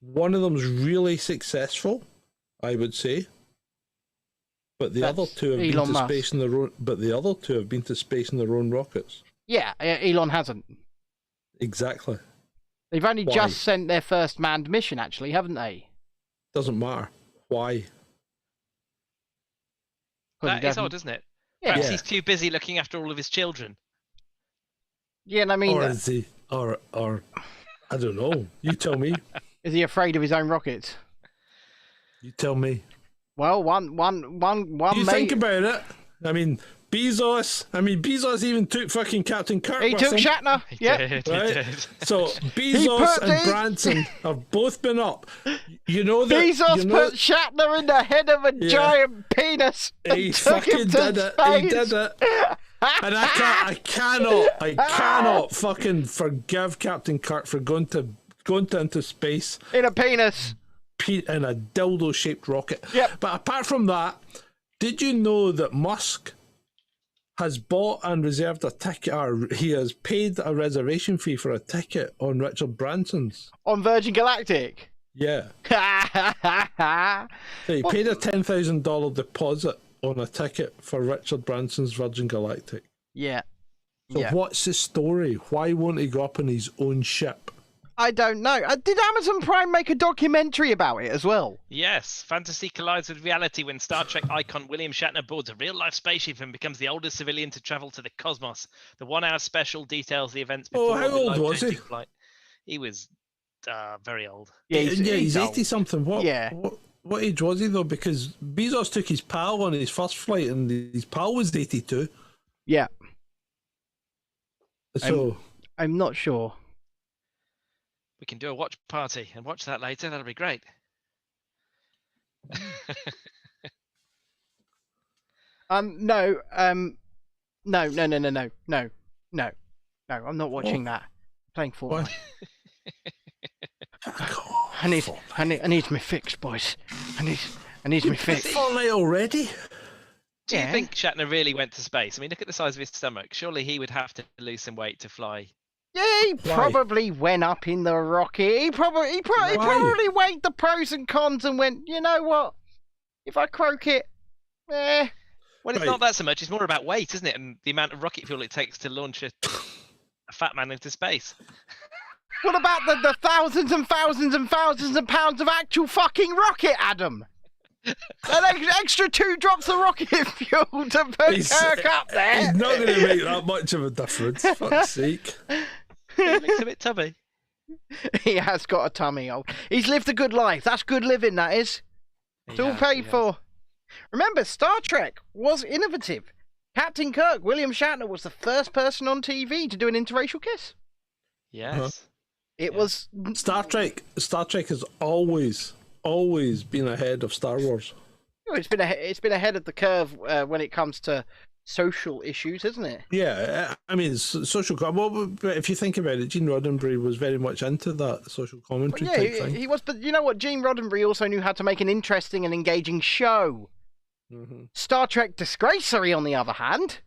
One of them's really successful, I would say. But the other two have been to space in their own. But the other two have been to space in their own rockets. Yeah, Elon hasn't. Exactly. They've only just sent their first manned mission, actually, haven't they? Doesn't matter. Why? That is odd, isn't it? Yeah. Perhaps he's too busy looking after all of his children. Yeah, and I mean... Or is he... Or I don't know. You tell me. Is he afraid of his own rockets? You tell me. Well, one. You think about it. I mean, Bezos even took fucking Captain Kirk. He took Shatner. He Yeah. did. So Bezos and Branson have both been up. You know that Bezos put Shatner in the head of a giant penis. He fucking did it. He did it. And I cannot fucking forgive Captain Kirk for going into space in a penis. In a dildo-shaped rocket. Yep. But apart from that, did you know that Musk has bought and reserved a ticket, or he has paid a reservation fee for a ticket on Richard Branson's? On Virgin Galactic? Yeah. So he paid a $10,000 deposit on a ticket for Richard Branson's Virgin Galactic. Yeah. So what's the story? Why won't he go up in his own ship? I don't know. Did Amazon Prime make a documentary about it as well? Yes. Fantasy collides with reality when Star Trek icon William Shatner boards a real-life spaceship and becomes the oldest civilian to travel to the cosmos. The one-hour special details the events before how old was he? Flight. He was very old. Yeah, he's old. 80-something. What age was he, though? Because Bezos took his pal on his first flight, and his pal was 82. Yeah. So I'm not sure. We can do a watch party and watch that later. That'll be great. No. I'm not watching that. I'm playing Fortnite. I need my fix, boys. I need my fix. Fortnite already? Do you think Shatner really went to space? I mean, look at the size of his stomach. Surely he would have to lose some weight to fly. Yeah, he probably went up in the rocket. He probably weighed the pros and cons and went, you know what? If I croak it, Well, it's not that so much. It's more about weight, isn't it? And the amount of rocket fuel it takes to launch a fat man into space. What about the thousands and thousands and thousands of pounds of actual fucking rocket, Adam? An extra 2 drops of rocket fuel to put Kirk up there. He's not going to make that much of a difference. Fuck's sake. It looks a bit tubby. He has got a tummy hole. He's lived a good life. That's good living, that is. It's all paid for. Remember, Star Trek was innovative. Captain Kirk, William Shatner, was the first person on TV to do an interracial kiss. Yes. It was... Star Trek has always been ahead of Star Wars. It's been ahead of the curve when it comes to social issues, isn't it? Yeah, I mean, social. Well, if you think about it, Gene Roddenberry was very much into that social commentary type thing. He was, but you know what? Gene Roddenberry also knew how to make an interesting and engaging show. Mm-hmm. Star Trek Disgracery, on the other hand.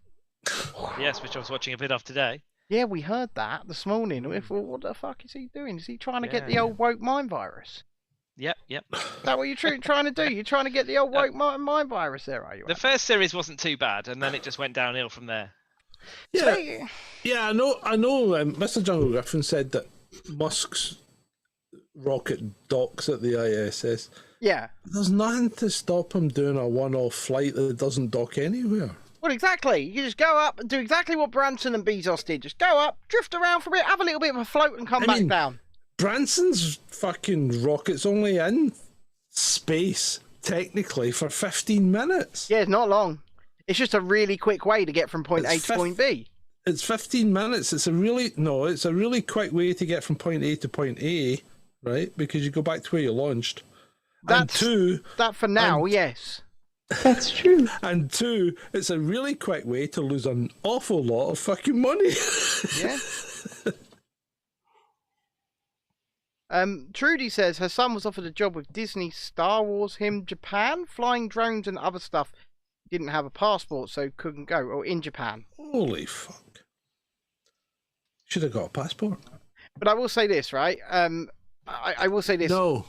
Yes, which I was watching a bit of today. Yeah, we heard that this morning. What the fuck is he doing? Is he trying to get the old woke mind virus? Yep. Is that what you're trying to do? You're trying to get the old woke mind virus there, are you? The first series wasn't too bad, and then it just went downhill from there. Yeah, I know. Mr. Jungle Griffin said that Musk's rocket docks at the ISS. Yeah. There's nothing to stop him doing a one-off flight that doesn't dock anywhere. Well, exactly. You just go up and do exactly what Branson and Bezos did. Just go up, drift around for a bit, have a little bit of a float, and come back down. Branson's fucking rocket's only in space, technically, for 15 minutes. Yeah, it's not long. It's just a really quick way to get from point A to point B. It's 15 minutes. It's a really quick way to get from point A to point A, right? Because you go back to where you launched. That for now, yes. That's true. And 2, it's a really quick way to lose an awful lot of fucking money. Yeah. Trudy says her son was offered a job with Disney, Star Wars, Japan, flying drones and other stuff. Didn't have a passport, so couldn't go. Or in Japan. Holy fuck. Should have got a passport. But I will say this, right? I will say this. No,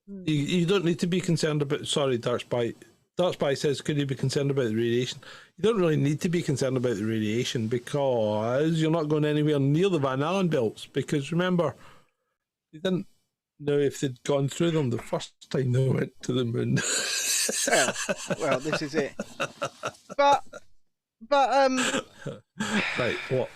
you don't need to be concerned about. Sorry, Darkspy. Darkspy says, could you be concerned about the radiation? You don't really need to be concerned about the radiation because you're not going anywhere near the Van Allen belts. Because remember, you didn't know if they'd gone through them the first time they went to the moon. well, this is it. But right, what?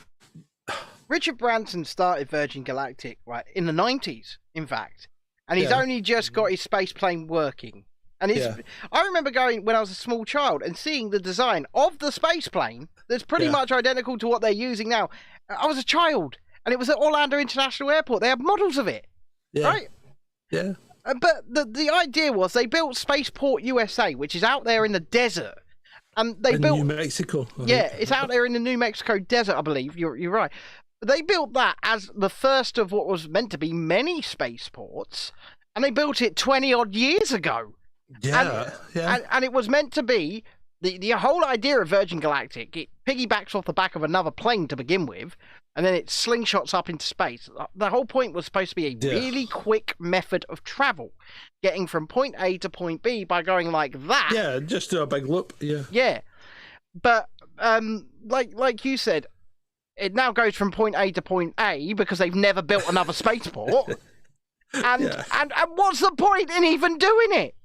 Richard Branson started Virgin Galactic in the 90s, in fact, and he's only just got his space plane working. And I remember going when I was a small child and seeing the design of the space plane that's pretty much identical to what they're using now. I was a child, and it was at Orlando International Airport. They had models of it, right? Yeah. But the idea was they built Spaceport USA, which is out there in the desert. And they built New Mexico. It's out there in the New Mexico desert, I believe. You're right. They built that as the first of what was meant to be many spaceports, and they built it 20 odd years ago. And it was meant to be the whole idea of Virgin Galactic. It piggybacks off the back of another plane to begin with, and then it slingshots up into space. The whole point was supposed to be a really quick method of travel, getting from point A to point B by going like that. Yeah, just do a big loop. Yeah, but like you said, it now goes from point A to point A because they've never built another spaceport. And what's the point in even doing it?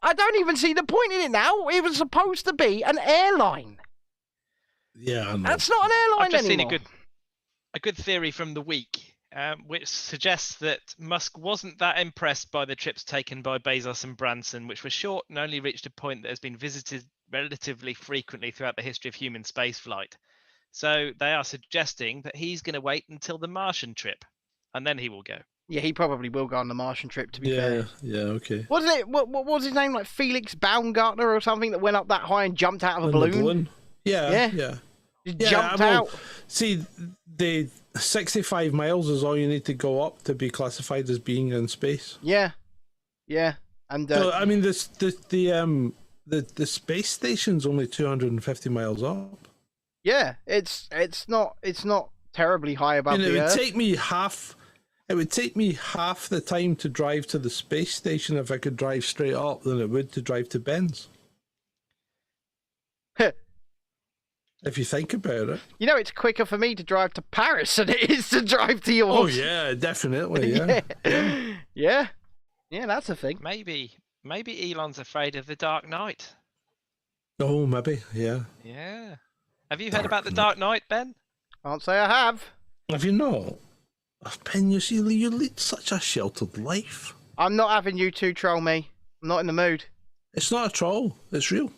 I don't even see the point in it now. It was supposed to be an airline. Yeah, I know. That's not an airline I've just anymore. seen a good theory from the week, which suggests that Musk wasn't that impressed by the trips taken by Bezos and Branson, which were short and only reached a point that has been visited relatively frequently throughout the history of human spaceflight. So they are suggesting that he's going to wait until the Martian trip, and then he will go. Yeah, he probably will go on the Martian trip, to be fair. Yeah, okay. What was his name? Like Felix Baumgartner or something that went up that high and jumped out of a balloon? Yeah. Just jumped out. See, the 65 miles is all you need to go up to be classified as being in space. Yeah. And so, I mean, the space station's only 250 miles up. Yeah, it's not terribly high above the Earth. It would take me half the time to drive to the space station if I could drive straight up than it would to drive to Ben's. If you think about it. You know, it's quicker for me to drive to Paris than it is to drive to yours. Oh, yeah, definitely, Yeah, that's a thing. Maybe Elon's afraid of the Dark Knight. Oh, maybe, yeah. Yeah. Have you heard about the Dark Knight, Ben? Can't say I have. Have you not? Ben, you see, you lead such a sheltered life. I'm not having you two troll me. I'm not in the mood. It's not a troll. It's real.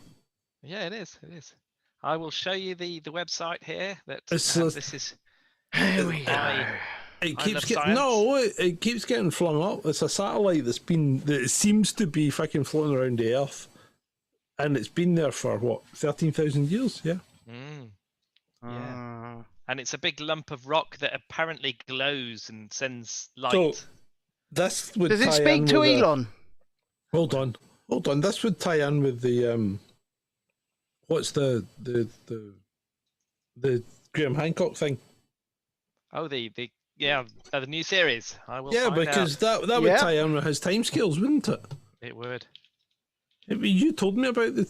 Yeah, it is. It is. I will show you the website here. This is. Here we go. It keeps getting flung up. It's a satellite that seems to be fucking floating around the Earth, and it's been there for what 13,000 years. Yeah. Yeah. And it's a big lump of rock that apparently glows and sends light. So this would Does it speak to Elon? Hold on. This would tie in with the what's the Graham Hancock thing? Oh, the new series. I will. Yeah, because that would tie in with his timescales, wouldn't it? It would. You told me about the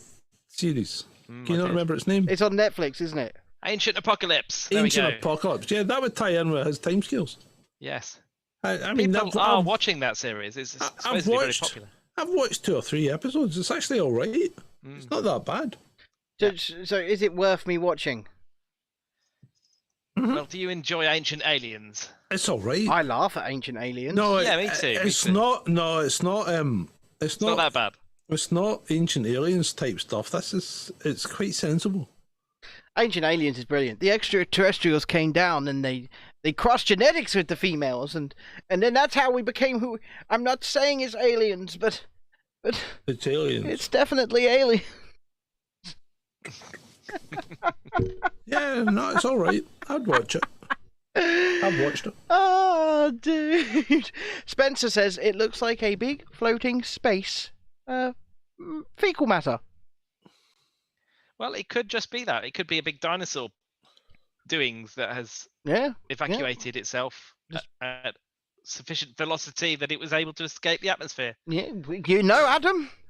series. Can you not remember its name? It's on Netflix, isn't it? Ancient Apocalypse. Ancient Apocalypse. Yeah, that would tie in with his timescales. Yes. I mean, people are watching that series. It's supposed to be very popular. I've watched 2 or 3 episodes. It's actually all right. It's not that bad. So is it worth me watching? Well, do you enjoy Ancient Aliens? It's all right. I laugh at Ancient Aliens. No, yeah, me too. It's not. No, it's not. It's not that bad. It's not Ancient Aliens type stuff. It's quite sensible. Ancient Aliens is brilliant. The extraterrestrials came down and they crossed genetics with the females, and then that's how we became who. I'm not saying it's aliens, but it's aliens. It's definitely aliens. Yeah, no, it's all right. I'd watch it. I've watched it. Oh, dude. Spencer says it looks like a big floating space fecal matter. Well, it could just be that. It could be a big dinosaur doings that has evacuated itself at sufficient velocity that it was able to escape the atmosphere. Yeah,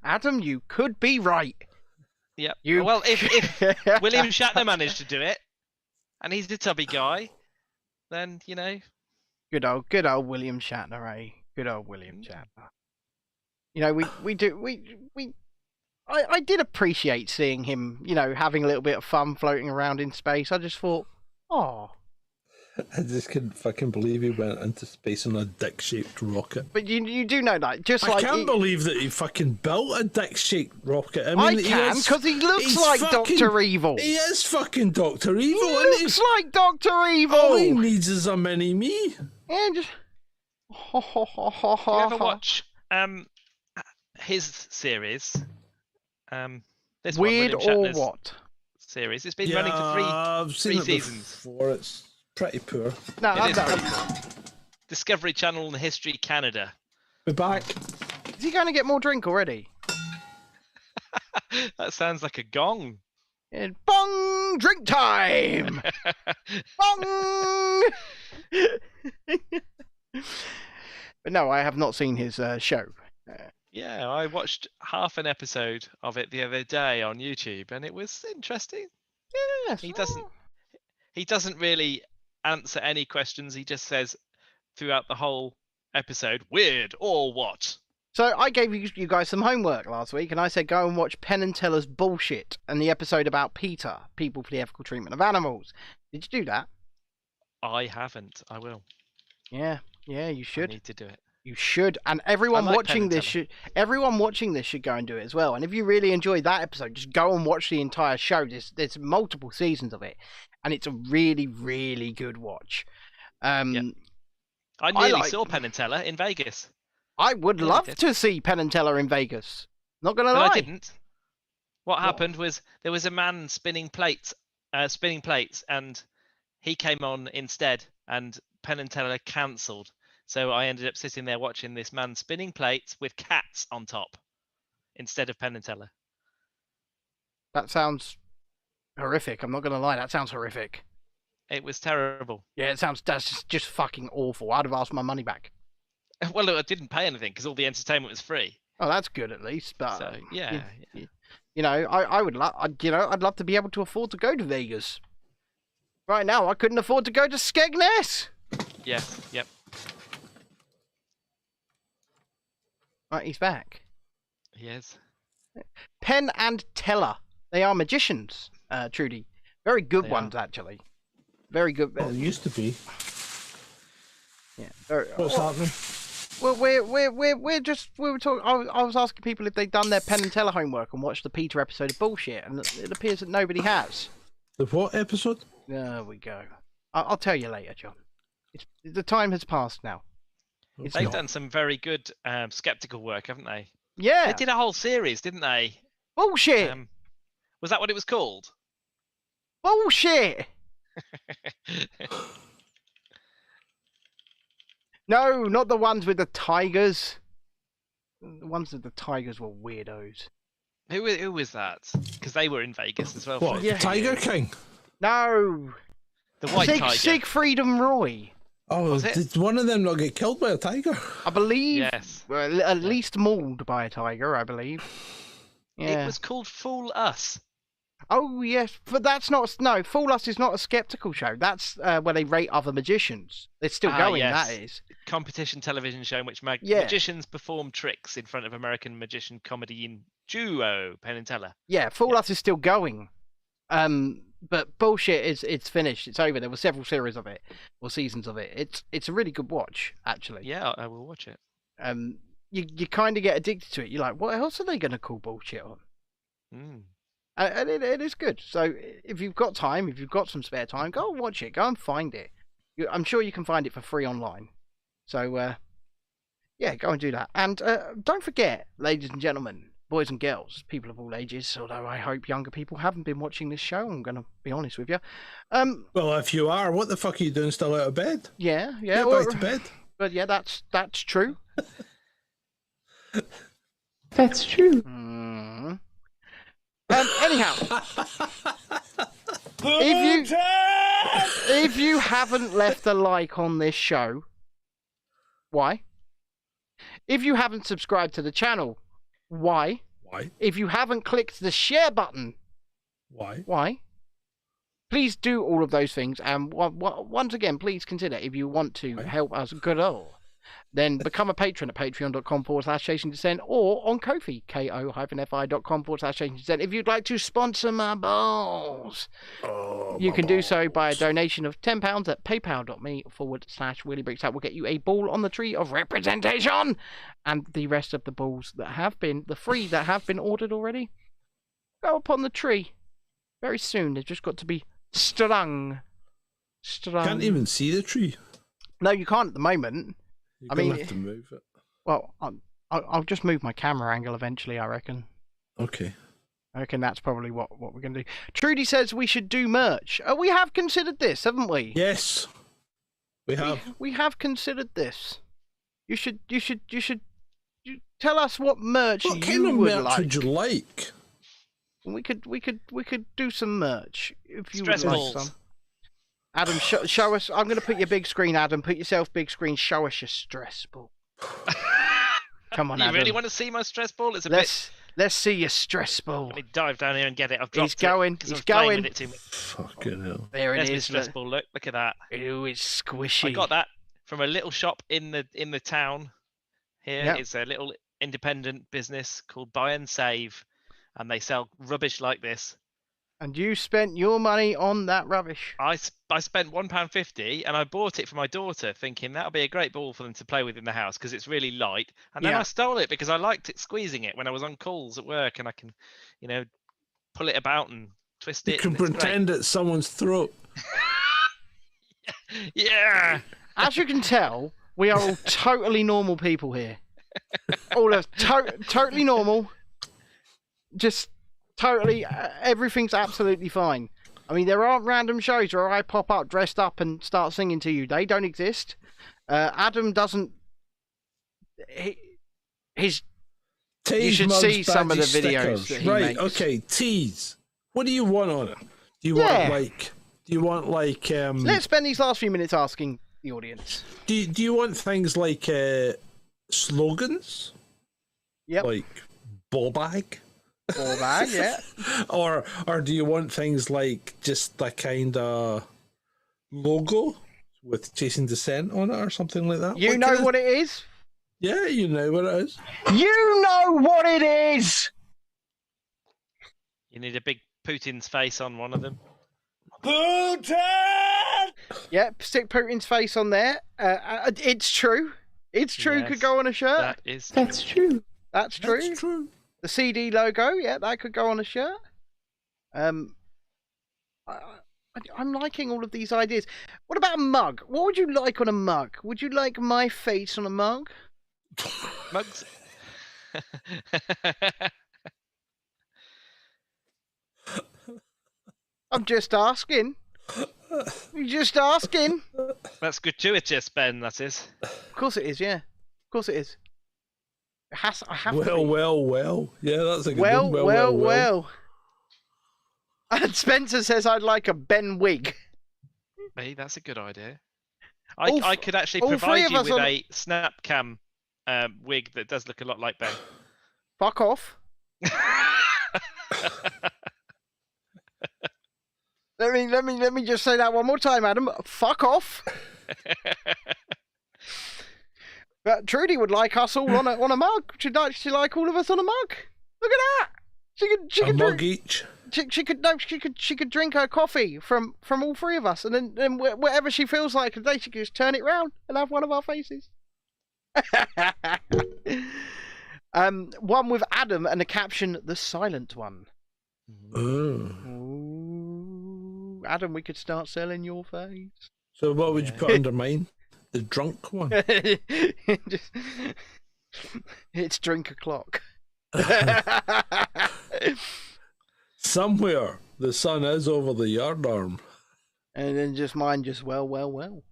Adam, you could be right. Yeah. You... Well, if William Shatner managed to do it, and he's a tubby guy, then Good old William Shatner, eh? Good old William Shatner. I did appreciate seeing him, having a little bit of fun floating around in space. I just thought, oh. I just couldn't fucking believe he went into space on a dick-shaped rocket. But you do know that, I can't believe that he fucking built a dick-shaped rocket. I mean, because he looks like Dr. Evil. He is fucking Dr. Evil. He looks like Dr. Evil. All he needs is a mini-me. Yeah, just... Do you ever watch his series? This Weird one, William Shatner's or what? Series. It's been running for three seasons. Before. It's pretty poor. No, It is that's pretty poor. Discovery Channel and History Canada. We're back. Is he going to get more drink already? That sounds like a gong. And bong! Drink time! Bong! But no, I have not seen his show. Yeah, I watched half an episode of it the other day on YouTube, and it was interesting. Yes. He doesn't really answer any questions. He just says throughout the whole episode, weird or what? So I gave you guys some homework last week, and I said go and watch Penn and Teller's Bullshit and the episode about PETA, People for the Ethical Treatment of Animals. Did you do that? I haven't. I will. Yeah, you should. I need to do it. You should, and everyone like watching this should. Everyone watching this should go and do it as well. And if you really enjoyed that episode, just go and watch the entire show. There's multiple seasons of it, and it's a really, really good watch. I nearly saw Penn and Teller in Vegas. I would love to see Penn and Teller in Vegas. Not gonna lie. I didn't. What happened was there was a man spinning plates, and he came on instead, and Penn and Teller cancelled. So I ended up sitting there watching this man spinning plates with cats on top instead of Penn and Teller. That sounds horrific. I'm not going to lie. That sounds horrific. It was terrible. Yeah, that's just fucking awful. I'd have asked my money back. Well, look, I didn't pay anything because all the entertainment was free. Oh, that's good at least. But So, yeah. I would love. I'd love to be able to afford to go to Vegas. Right now, I couldn't afford to go to Skegness. Yeah. Yep. Right, he's back. He is. Penn and Teller. They are magicians, Trudy. Very good They ones, actually. Very good. Well, it used to be. Yeah. What's happening? Well, we were talking. I was asking people if they'd done their Penn and Teller homework and watched the PETA episode of Bullshit, and it appears that nobody has. The what episode? There we go. I'll tell you later, John. The time has passed now. They've done some very good skeptical work, haven't they? Yeah. They did a whole series, didn't they? Bullshit. Was that what it was called? Bullshit. No, not the ones with the tigers. The ones with the tigers were weirdos. Who was that? Because they were in Vegas as well. What? Yeah. Tiger King? No. The white tiger. Siegfried and Roy. Oh, did one of them not get killed by a tiger? I believe. Yes. Well, at least mauled by a tiger, I believe. Yeah. It was called Fool Us. Oh yes, but that's not. No, Fool Us is not a skeptical show. That's where they rate other magicians. It's still going. Yes. That is. Competition television show in which magicians perform tricks in front of American magician comedy duo Penn and Teller. Yeah, Fool Us is still going. But Bullshit it's finished. It's over. There were several series of it or seasons of it. It's a really good watch, actually. Yeah, I will watch it. You kind of get addicted to it. You're like, what else are they going to call Bullshit on? And it is good. So if you've got time, if you've got some spare time, go and watch it. Go and find it. I'm sure you can find it for free online. So yeah, go and do that. And don't forget, ladies and gentlemen, boys and girls, people of all ages, although I hope younger people haven't been watching this show, I'm going to be honest with you. Well, if you are, what the fuck are you doing still out of bed? Yeah. Get back to bed. But yeah, that's true. That's true. Anyhow, if you haven't left a like on this show, Why? If you haven't subscribed to the channel, why? Why? If you haven't clicked the share button, Why? why? Please do all of those things. And once again, please consider, if you want to help us grow, then become a patron at patreon.com/Chasing Dissent or on Ko-fi, ko-fi.com/Chasing Dissent. If you'd like to sponsor my balls, you can do so by a donation of £10 at paypal.me/WheelieBricks. That will get you a ball on the tree of representation. And the rest of the balls that have been, the 3 that have been ordered already, go up on the tree very soon. They've just got to be strung. Can't even see the tree. No, you can't at the moment. You're gonna have to move it. Well, I'll just move my camera angle eventually, I reckon. Okay. I reckon that's probably what we're going to do. Trudy says we should do merch. We have considered this, haven't we? Yes. We have. We have considered this. You should tell us what merch What you kind of would merch like. would you like? We could do some merch if you Stress would like balls. some. Adam, show us. I'm going to put your big screen, Adam. Put yourself big screen. Show us your stress ball. Come on, You Adam. really want to see my stress ball? It's a Let's see your stress ball. bit. Let me dive down here and get it. I've dropped He's going. it 'cause I He's was playing going. with it too much. Fucking hell. There it There's my is. stress ball. Look at that. Ooh, it's squishy. I got that from a little shop in the town here. Yep. It's a little independent business called Buy and Save, and they sell rubbish like this. And you spent your money on that rubbish. I spent £1.50 and I bought it for my daughter, thinking that'll be a great ball for them to play with in the house because it's really light. And then Yeah. I stole it because I liked it squeezing it when I was on calls at work, and I can, pull it about and twist You it. can and it's pretend it's someone's throat. great. Yeah. As you can tell, we are all totally normal people here. All of totally normal. Just totally, everything's absolutely fine. I mean, there aren't random shows where I pop up dressed up and start singing to you. They don't exist. Adam doesn't. He's. You should Mugs, see some of the badges, videos stickers. that he Right, makes. okay, tease. What do you want on it? Do you Yeah. want like Let's spend these last few minutes asking the audience. do you want things like slogans? Yep. Like ball bag? Ball bag, yeah. Or do you want things like just the kind of logo with Chasing Dissent on it or something like that? You know what it is? Yeah, you know what it is. You know what it is! You need a big Putin's face on one of them. Putin! Yep, stick Putin's face on there. It's true. It's true. Yes, Could go on a shirt. That is. That's true. That's true. That's true. The CD logo, yeah, that could go on a shirt. I'm liking all of these ideas. What about a mug? What would you like on a mug? Would you like my face on a mug? Mugs. I'm just asking. You're just asking. That's gratuitous, Ben. That is. Of course it is, yeah. Of course it is. I have to be. Well. Yeah, that's a good Well, one. well. And Spencer says I'd like a Ben wig. Hey, that's a good idea. All I could actually all three provide of you us with on- a snap cam wig that does look a lot like Ben. Fuck off. Let me just say that one more time, Adam. Fuck off. But Trudy would like us all on a mug. She'd like all of us on a mug. Look at that. She A could mug drink. each. She could drink her coffee from all three of us, and then whatever she feels like today, she could just turn it round and have one of our faces. One with Adam and the caption "The Silent One." Oh. Ooh, Adam, we could start selling your face. So what would you put under mine? The drunk one. Just, it's drink o'clock. Somewhere the sun is over the yard arm. And then just mine, just well. Well,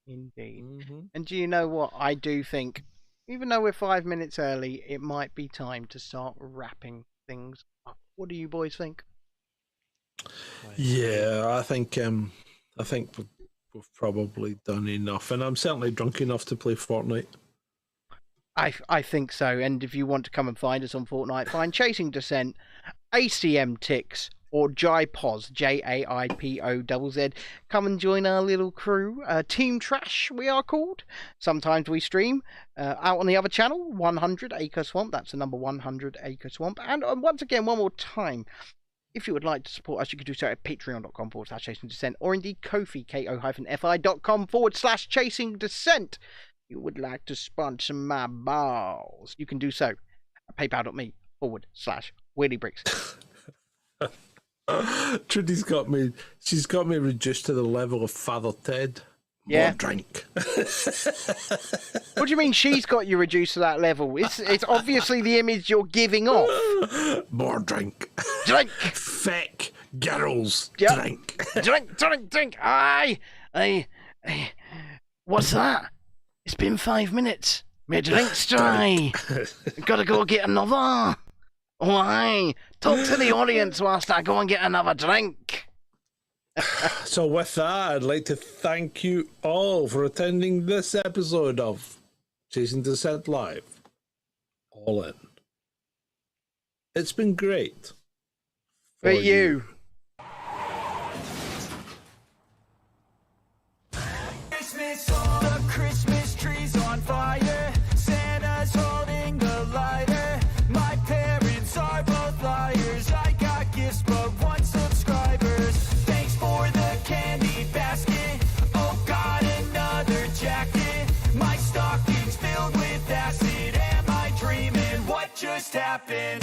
indeed. Mm-hmm. And do you know what? I do think, even though we're 5 minutes early, it might be time to start wrapping things up. What do you boys think? Yeah, I think we've probably done enough, and I'm certainly drunk enough to play Fortnite. I think so. And if you want to come and find us on Fortnite, find Chasing Dissent, ACM Ticks, or JaiPoz, JAIPOZZ. Come and join our little crew. Team Trash, we are called. Sometimes we stream out on the other channel, 100 Acre Swamp. That's the number 100 Acre Swamp. And once again, one more time, if you would like to support us, you can do so at patreon.com/Chasing Dissent, or indeed Ko-fi, ko-fi.com/Chasing Dissent. You would like to sponsor my balls, you can do so at paypal.me/WheelieBricks. Trudy's got me. She's got me reduced to the level of Father Ted. Yeah. More drink. What do you mean she's got you reduced to that level? It's obviously the image you're giving off. More drink. Drink. Feck girls. Yep. Drink. Drink. Aye. What's that? It's been 5 minutes. My drink's dry. Gotta go get another. Why? Talk to the audience whilst I go and get another drink. So with that, I'd like to thank you all for attending this episode of Chasing Dissent Live. All in. It's been great. For you. Christmas, all the Christmas trees on fire. Santa's holding the lighter. My parents are both liars. I got gifts but 1 subscribers. Thanks for the candy basket. Oh God, another jacket. My stocking's filled with acid. Am I dreaming? What just happened?